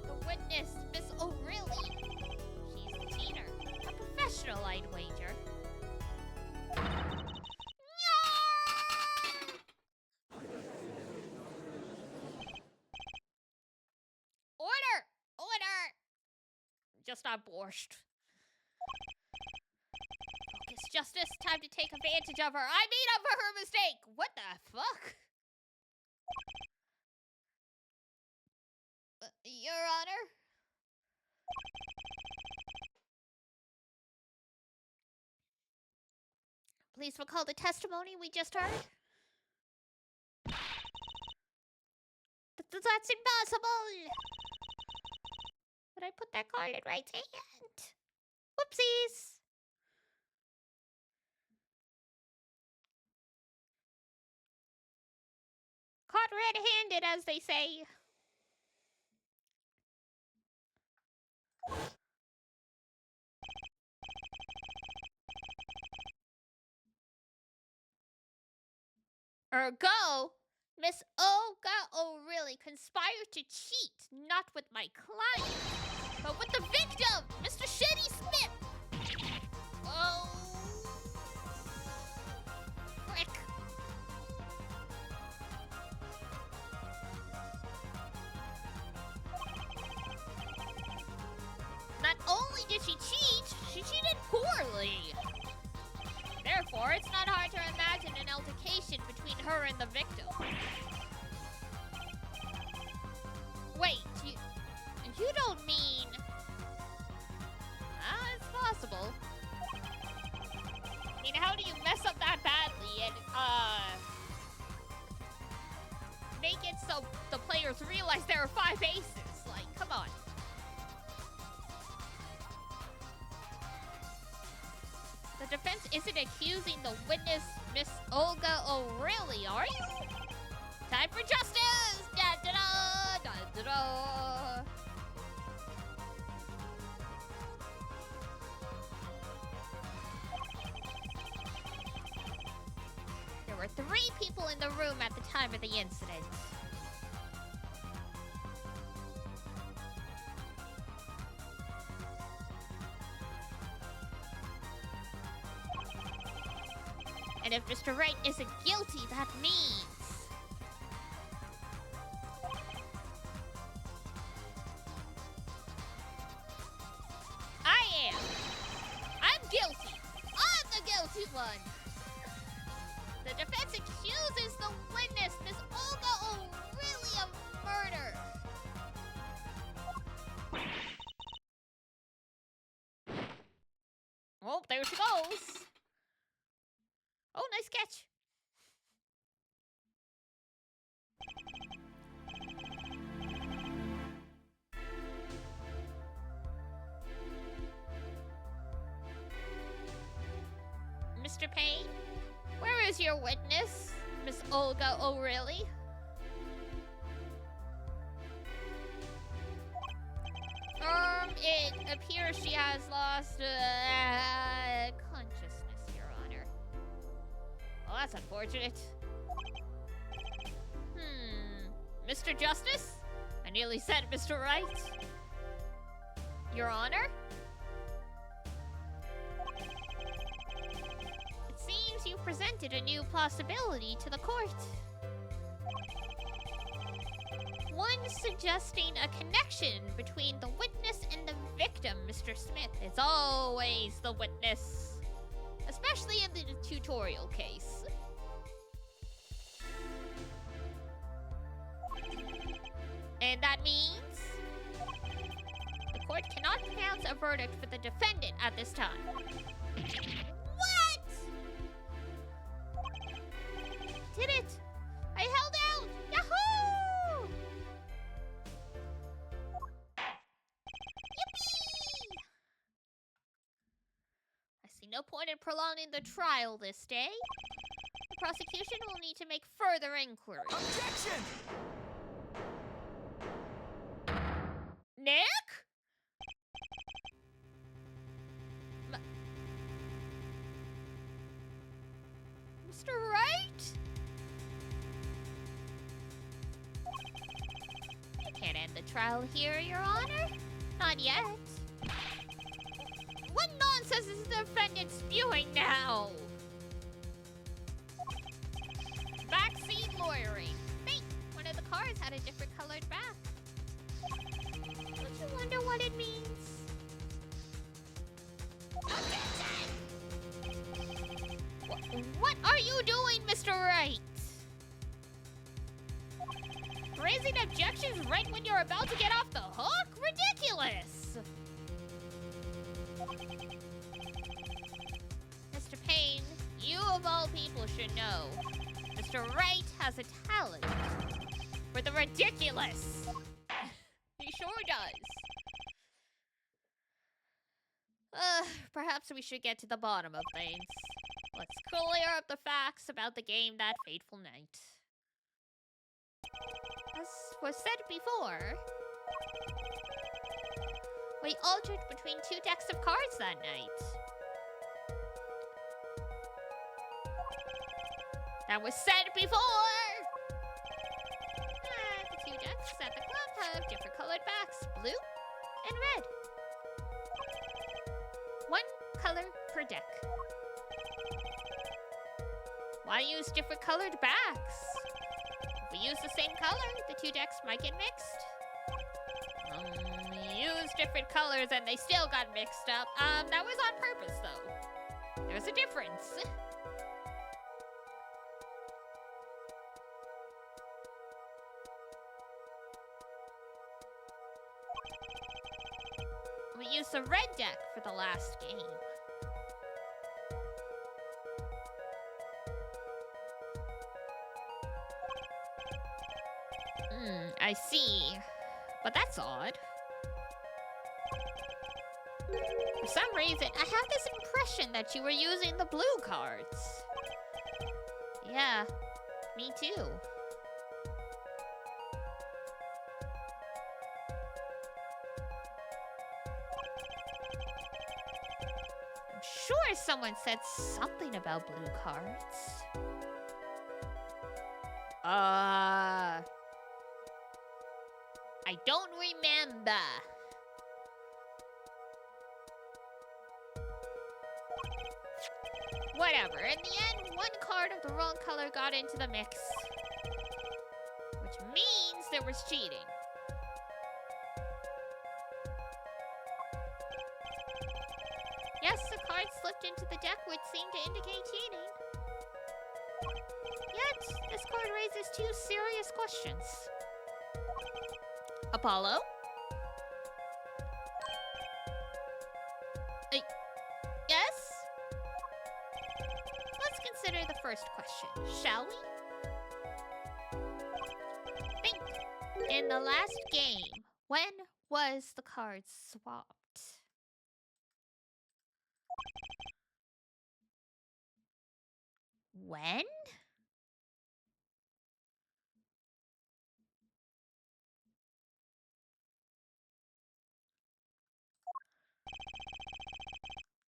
The witness, Miss O'Reilly. She's the cheater. A professional, I'd wager. Order! Order! Just not borscht. Focus, Justice. Time to take advantage of her. I made up for her mistake. What the fuck? Your Honor? please recall the testimony we just heard? That's impossible! Did I put that card in right hand? Whoopsies! Caught red-handed, as they say. Ergo, Miss Olga O'Reilly conspired to cheat, not with my client, but with the victim, Mr. Shitty Smith. Oh, frick. Not only did she cheat, she cheated poorly. Therefore, it's not hard to imagine an altercation between her and the victim. Wait, you don't mean... it's possible. I mean, how do you mess up that badly and, make it so the players realize there are 5 aces? Like, come on. The defense isn't accusing the witness, Miss Olga O'Reilly, are you? Time for justice! Da da da da da da. There were 3 people in the room at the time of the incident. And if Mr. Wright isn't guilty, that means... I am! I'm guilty! I'm the guilty one! The defense accuses the witness, Miss Olga O'Reilly, of murder! Oh, there she goes! Oh, nice catch. Mr. Payne, where is your witness, Miss Olga O'Reilly? It appears she has lost consciousness, Your Honor. Well, that's unfortunate. Mr. Justice? I nearly said Mr. Wright. Your Honor? It seems you presented a new possibility to the court. One suggesting a connection between the witness and the victim, Mr. Smith. It's always the witness. Especially in the tutorial case. And that means the court cannot pronounce a verdict for the defendant at this time. What? Did it! I held out! Yahoo! Yippee! I see no point in prolonging the trial this day. The prosecution will need to make further inquiries. Objection! Nick? Mr. Wright? You can't end the trial here, Your Honor. Not yet. What nonsense is the defendant spewing now? Backseat lawyering. Think, one of the cars had a different colored back. Don't you wonder what it means? What are you doing, Mr. Wright? Raising objections right when you're about to get off the hook? Ridiculous! Mr. Payne, you have of all people should know, Mr. Wright has a talent for the ridiculous. He sure does. Perhaps we should get to the bottom of things. Let's clear up the facts about the game that fateful night. As was said before, we altered between 2 decks of cards that night. That was said before! The 2 decks at the club have different colored backs, blue and red. 1 color per deck. Why use different colored backs? If we use the same color, the 2 decks might get mixed. We used different colors and they still got mixed up. That was on purpose though. There's a difference. We used the red deck for the last game. I see. But that's odd. For some reason, I have this impression that you were using the blue cards. Yeah, me too. I'm sure someone said something about blue cards. I don't remember. Whatever. In the end, 1 card of the wrong color got into the mix. Which means there was cheating. Yes, the card slipped into the deck, which seemed to indicate cheating. Yet, this card raises 2 serious questions. Apollo? Yes? Let's consider the first question, shall we? Think. In the last game, when was the card swapped? When?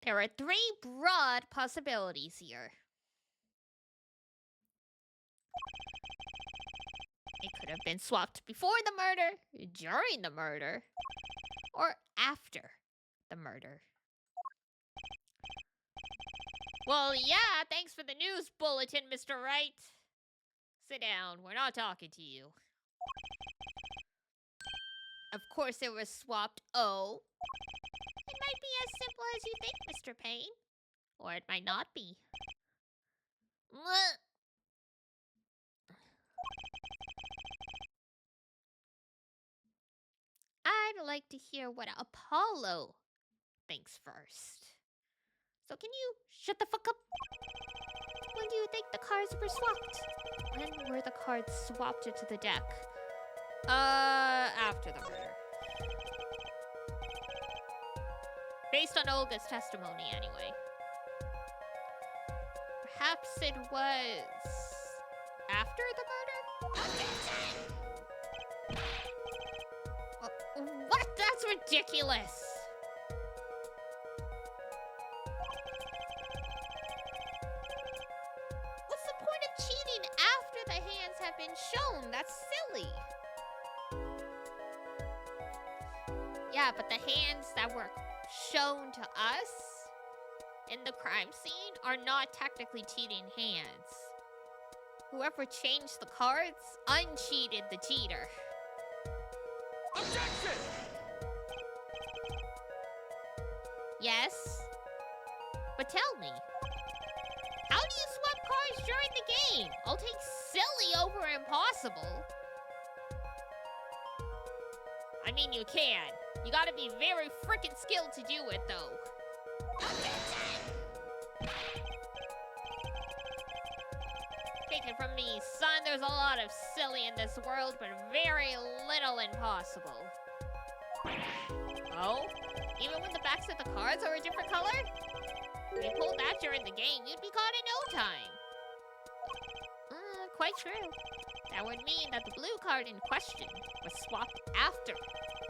There are 3 broad possibilities here. It could have been swapped before the murder, during the murder, or after the murder. Well, yeah, thanks for the news bulletin, Mr. Wright. Sit down, we're not talking to you. Of course it was swapped. Oh. It might be as simple as you think, Mr. Payne. Or it might not be. I'd like to hear what Apollo thinks first. So can you shut the fuck up? When do you think the cards were swapped? When were the cards swapped into the deck? After the murder. Based on Olga's testimony, anyway. Perhaps it was after the murder? What? That's ridiculous! What's the point of cheating after the hands have been shown? That's silly. Yeah, but the hands that were shown to us in the crime scene are not technically cheating hands. Whoever changed the cards uncheated the cheater. Objection! Yes? But tell me, how do you swap cards during the game? I'll take silly over impossible. I mean, you can. You gotta be very frickin' skilled to do it, though. Take it from me, son. There's a lot of silly in this world, but very little impossible. Oh? Even when the backs of the cards are a different color? If you pulled that during the game, you'd be caught in no time. Quite true. That would mean that the blue card in question was swapped after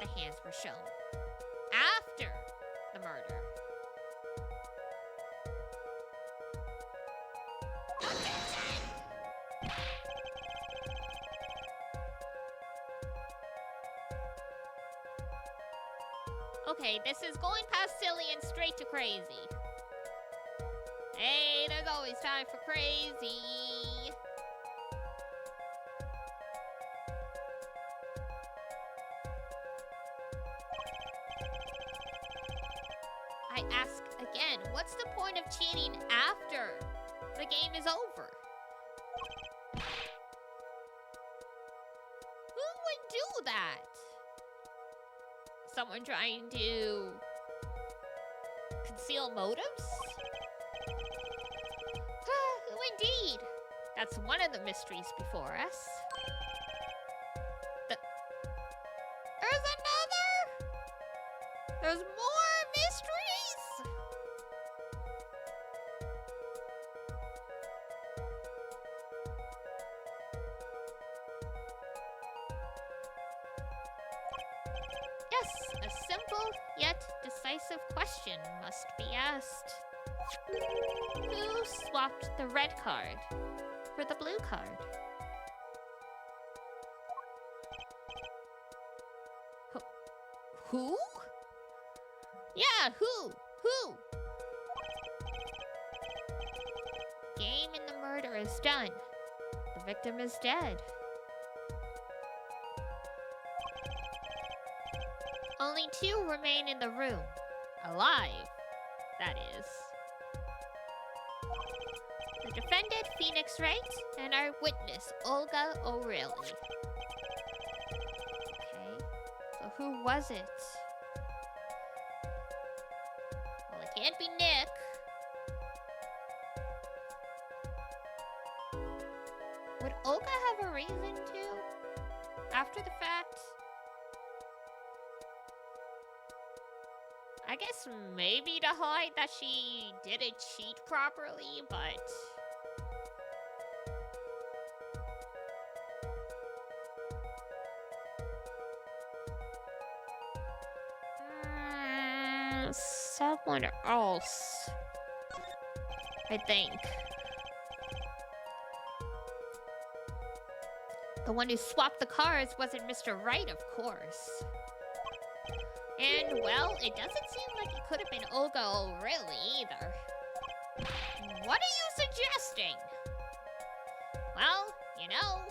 the hands were shown. After the murder. Okay, this is going past silly and straight to crazy. Hey, there's always time for crazy. I ask again, what's the point of cheating after the game is over? Who would do that? Someone trying to conceal motives? Indeed. That's one of the mysteries before us. There's another! There's more mysteries! Yes, a simple yet decisive question must be asked. Who swapped the red card for the blue card? Who? Yeah, who? Who? Game and the murder is done. The victim is dead. Only two remain in the room. Alive, that is. The defendant, Phoenix Wright, and our witness, Olga O'Reilly. Okay, so who was it? Well, it can't be Nick. Would Olga have a reason to? After the fact? I guess maybe to hide that she didn't cheat properly, but... someone else, I think. The one who swapped the cards wasn't Mr. Wright, of course. And, well, it doesn't seem like it could have been Olga O'Reilly either. What are you suggesting? Well, you know...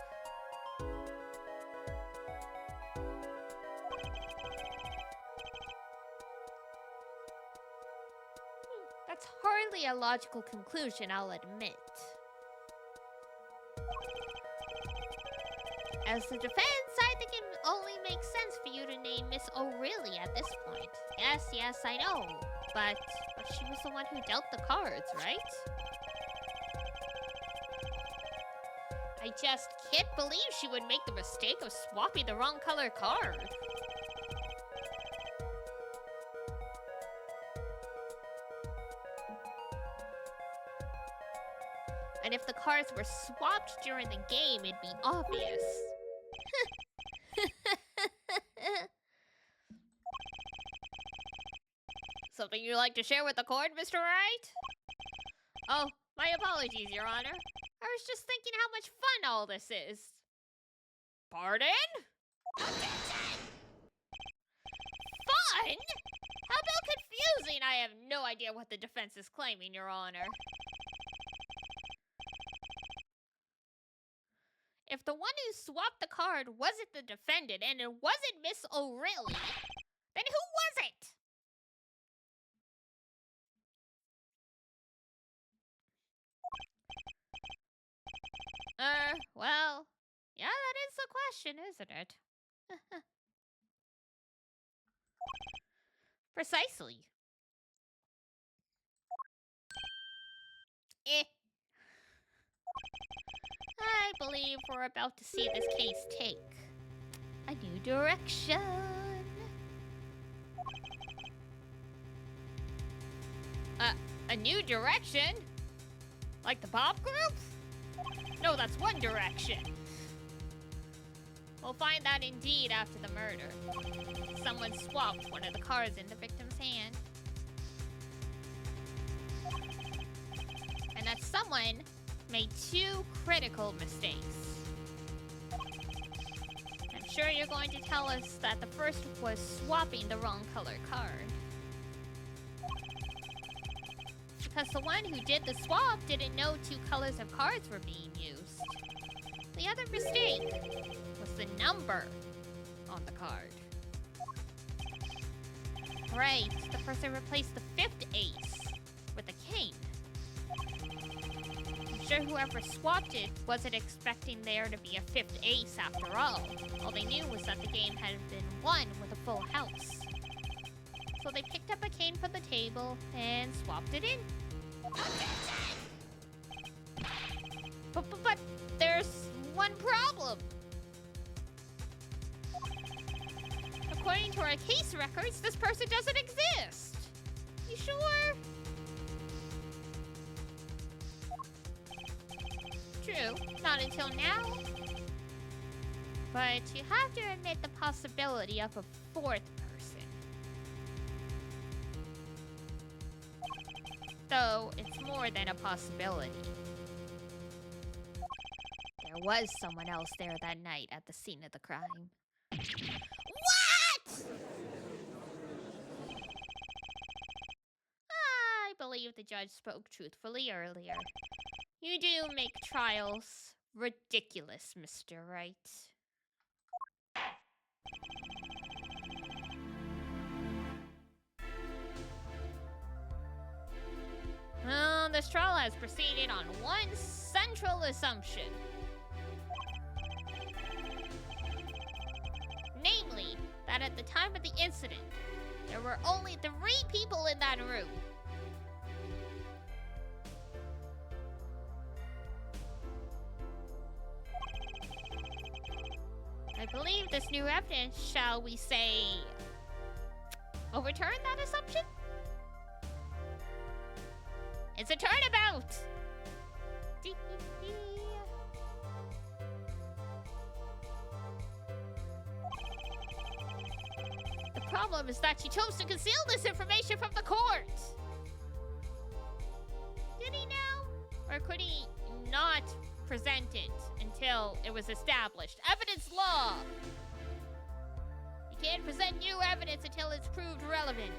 That's hardly a logical conclusion, I'll admit. As the defense, I think it only makes sense for you to name Miss O'Reilly at this point. Yes, I know. But she was the one who dealt the cards, right? I just can't believe she would make the mistake of swapping the wrong color card. And if the cards were swapped during the game, it'd be obvious. Something you'd like to share with the court, Mr. Wright? Oh, my apologies, Your Honor. I was just thinking how much fun all this is. Pardon? Fun? How about confusing? I have no idea what the defense is claiming, Your Honor. If the one who swapped the card wasn't the defendant and it wasn't Miss O'Reilly, then who was it? Well, yeah, that is the question, isn't it? Precisely. I believe we're about to see this case take a new direction. A new direction? Like the pop group? No, that's One Direction. We'll find that indeed after the murder. Someone swapped one of the cards in the victim's hand. And that someone made two critical mistakes. I'm sure you're going to tell us that the first was swapping the wrong color card. Because the one who did the swap didn't know two colors of cards were being used. The other mistake was the number on the card. Right, the person replaced the fifth ace with a king. I'm sure whoever swapped it wasn't expecting there to be a fifth ace after all. All they knew was that the game had been won with a full house. So they picked up a cane from the table and swapped it in. But there's one problem. According to our case records, this person doesn't exist. You sure? True, not until now. But you have to admit the possibility of a fourth person. Though it's more than a possibility. There was someone else there that night at the scene of the crime. What?! I believe the judge spoke truthfully earlier. You do make trials ridiculous, Mr. Wright. Well, this trial has proceeded on one central assumption. Namely, that at the time of the incident, there were only 3 people in that room. I believe this new evidence, shall we say, overturn that assumption? It's a turnabout! The problem is that she chose to conceal this information from the court. Did he know? Or could he not present it until it was established? Evidence law! You can't present new evidence until it's proved relevant.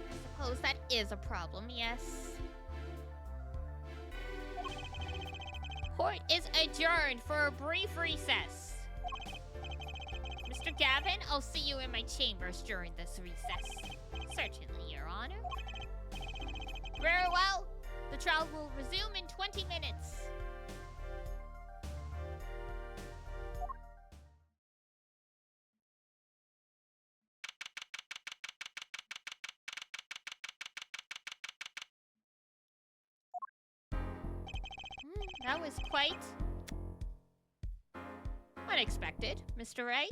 I suppose that is a problem, yes. Court is adjourned for a brief recess. Mr. Gavin, I'll see you in my chambers during this recess. Certainly, Your Honor. Very well. The trial will resume in 20 minutes. That was quite unexpected, Mr. Wright.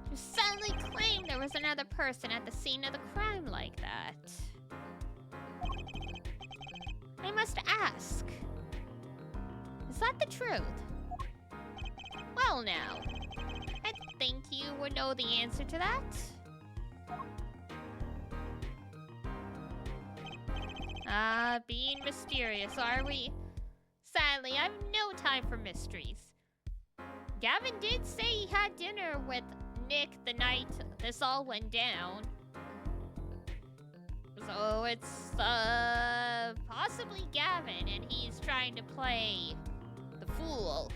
To suddenly claim there was another person at the scene of the crime like that. I must ask, is that the truth? Well now, I think you would know the answer to that. Being mysterious, are we? Sadly, I have no time for mysteries. Gavin did say he had dinner with Nick the night this all went down. So it's, possibly Gavin, and he's trying to play the fool.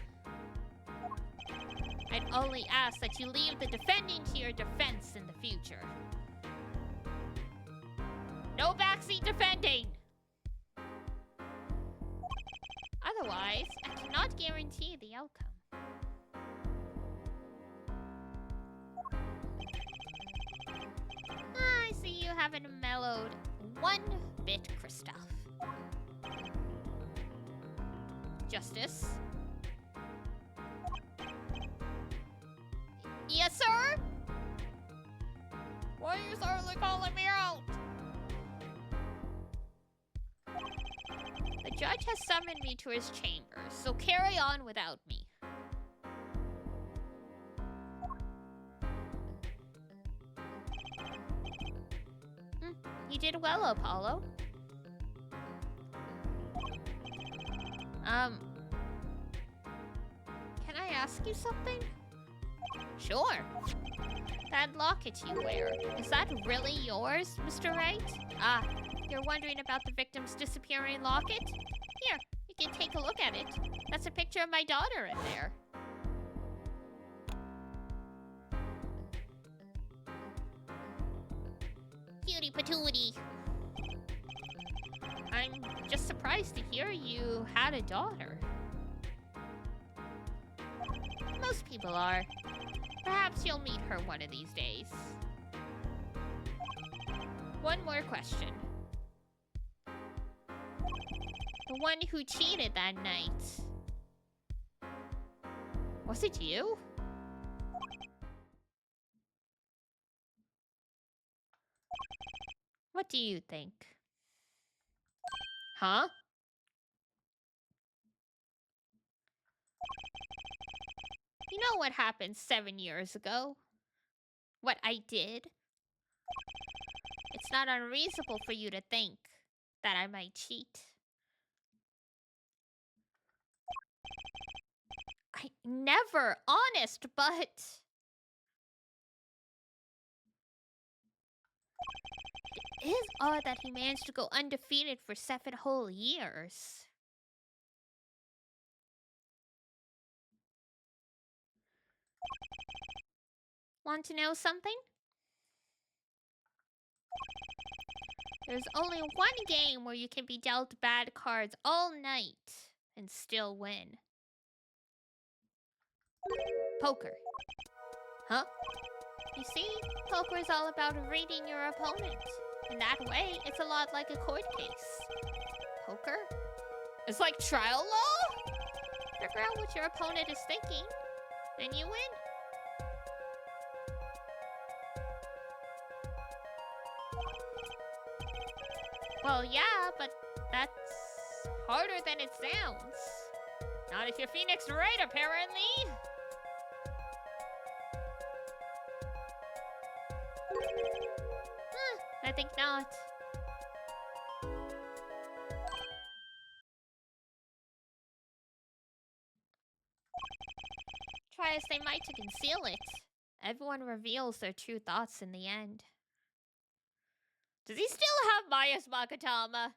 I'd only ask that you leave the defending to your defense in the future. No backseat defending! Otherwise, I cannot guarantee the outcome. I see you haven't mellowed one bit, Kristoff. Justice? Yes, sir? Why are you suddenly calling me out? The judge has summoned me to his chambers, so carry on without me. You did well, Apollo. Can I ask you something? Sure. That locket you wear, is that really yours, Mr. Wright? Ah, you're wondering about the victim's disappearing locket? Here, you can take a look at it. That's a picture of my daughter in there. Cutie patootie. I'm just surprised to hear you had a daughter. Most people are. Perhaps you'll meet her one of these days. One more question. The one who cheated that night. Was it you? What do you think? Huh? You know what happened 7 years ago? What I did? It's not unreasonable for you to think that I might cheat. I never, honest, but... It is odd that he managed to go undefeated for 7 whole years. Want to know something? There's only one game where you can be dealt bad cards all night and still win. Poker. Huh? You see, poker is all about reading your opponent. In that way, it's a lot like a court case. Poker? It's like trial law? Figure out what your opponent is thinking, then you win. Well, yeah, but that's harder than it sounds. Not if you're Phoenix Wright, apparently. I think not. Try as they might to conceal it, everyone reveals their true thoughts in the end. Does he still have bias, Makatama?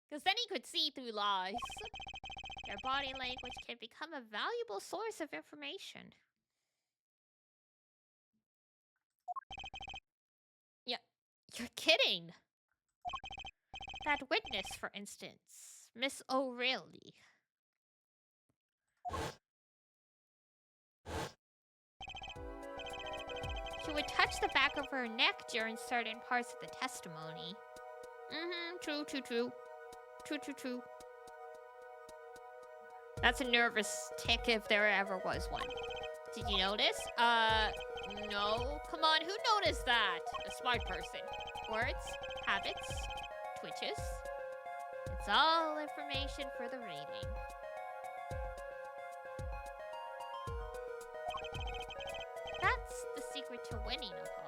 Because then he could see through lies. Their body language can become a valuable source of information. Yeah, you're kidding. That witness, for instance, Miss O'Reilly. She would touch the back of her neck during certain parts of the testimony. True. True. That's a nervous tick if there ever was one. Did you notice? No. Come on, who noticed that? A smart person. Words, habits, twitches. It's all information for the reading. That's the secret to winning, Apollo.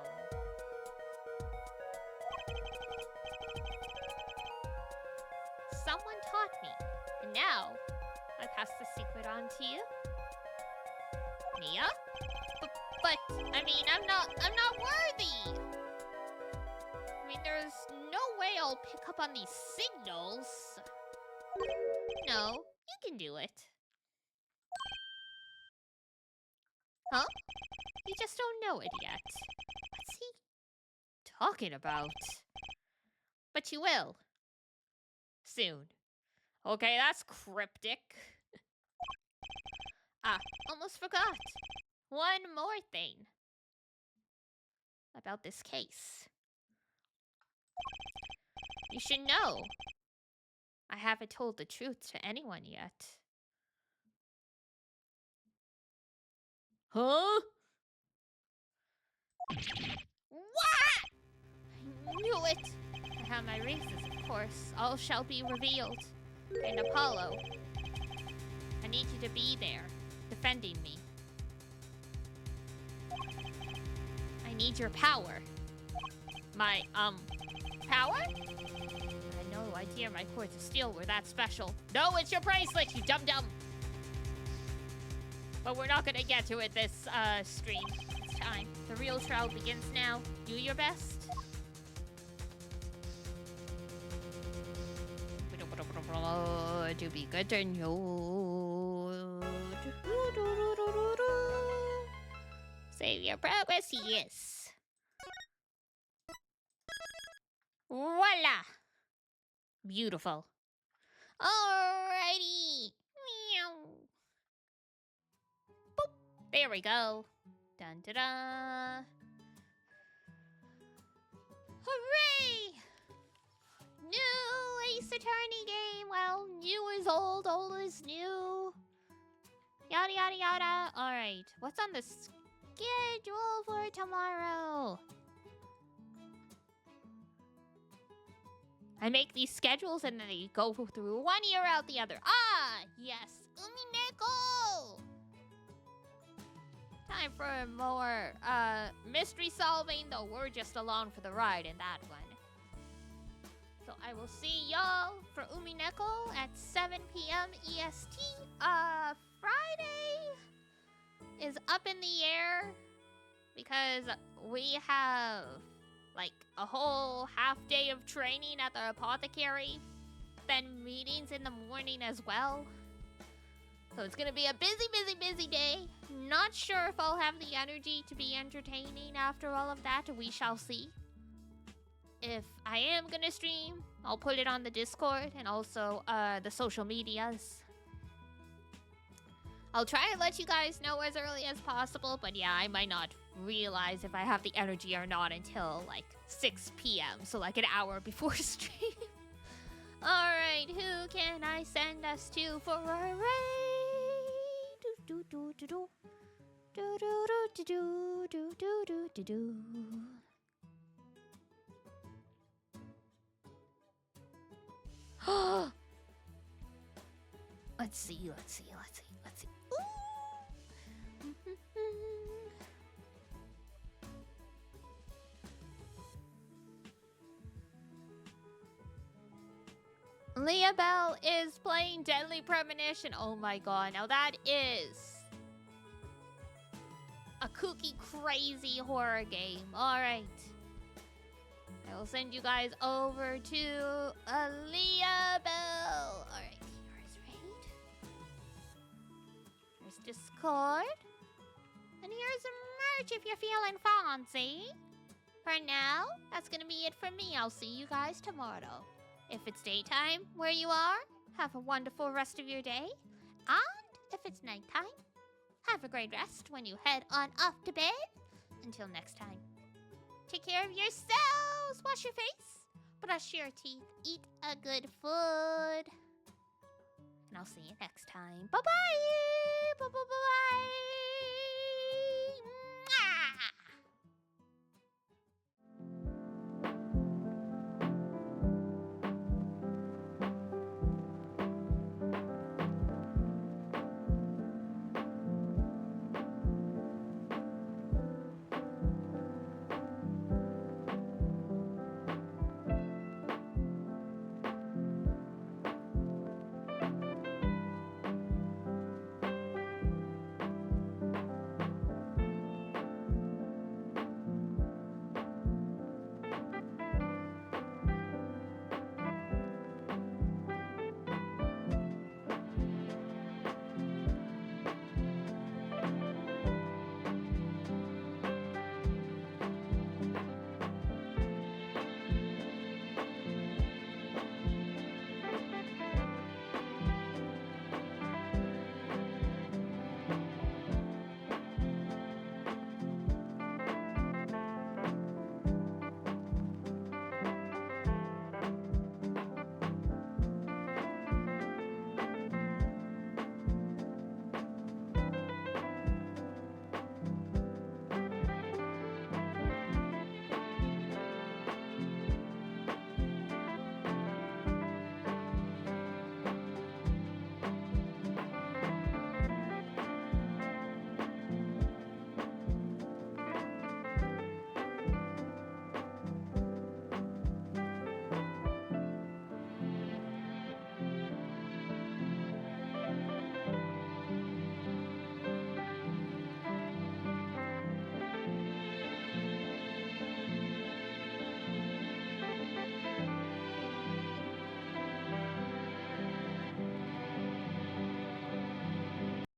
Someone taught me, and now I pass the secret on to you. Mia? But I mean, I'm not worthy. I mean, there's no way I'll pick up on these signals. No, you can do it. Huh? You just don't know it yet. What's he talking about? But you will. Soon. Okay, that's cryptic. Almost forgot. One more thing. About this case. You should know. I haven't told the truth to anyone yet. Huh? What? I knew it! I have my races, of course. All shall be revealed. And Apollo, I need you to be there, defending me. I need your power. My, power? I had no idea my cords of steel were that special. No, it's your bracelet, you dum-dum! But we're not gonna get to it this, stream. It's time. The real trial begins now. Do your best. To be continued. Save your progress, yes. Voila! Beautiful. Alrighty. Meow. Boop. There we go. Dun da da. Hooray! New Ace Attorney game. Well, new is old, old is new. Yada yada yada. Alright. What's on the schedule for tomorrow? I make these schedules and they go through one ear out the other. Ah, yes. Umineko! Time for more mystery solving, though we're just along for the ride in that one. So I will see y'all for Umineko at 7 p.m. EST. Friday is up in the air because we have like a whole half day of training at the apothecary, then meetings in the morning as well. So it's gonna be a busy day. Not sure if I'll have the energy to be entertaining after all of that. We shall see. If I am gonna stream, I'll put it on the Discord and also the social medias. I'll try and let you guys know as early as possible, but yeah, I might not realize if I have the energy or not until like 6 p.m. So like an hour before stream. Alright, who can I send us to for a raid? Do do do do do do do do do do do do do. Let's see. Ooh. Leah Bell is playing Deadly Premonition. Oh my god, now that is a kooky, crazy horror game. Alright. I will send you guys over to Leah Bell. Alright, here's Raid. Here's Discord. And here's merch if you're feeling fancy. For now, that's gonna be it for me. I'll see you guys tomorrow. If it's daytime where you are, have a wonderful rest of your day. And if it's nighttime, have a great rest when you head on off to bed. Until next time, take care of yourselves. Wash your face, brush your teeth, eat a good food. And I'll see you next time. Bye-bye. Bye-bye-bye.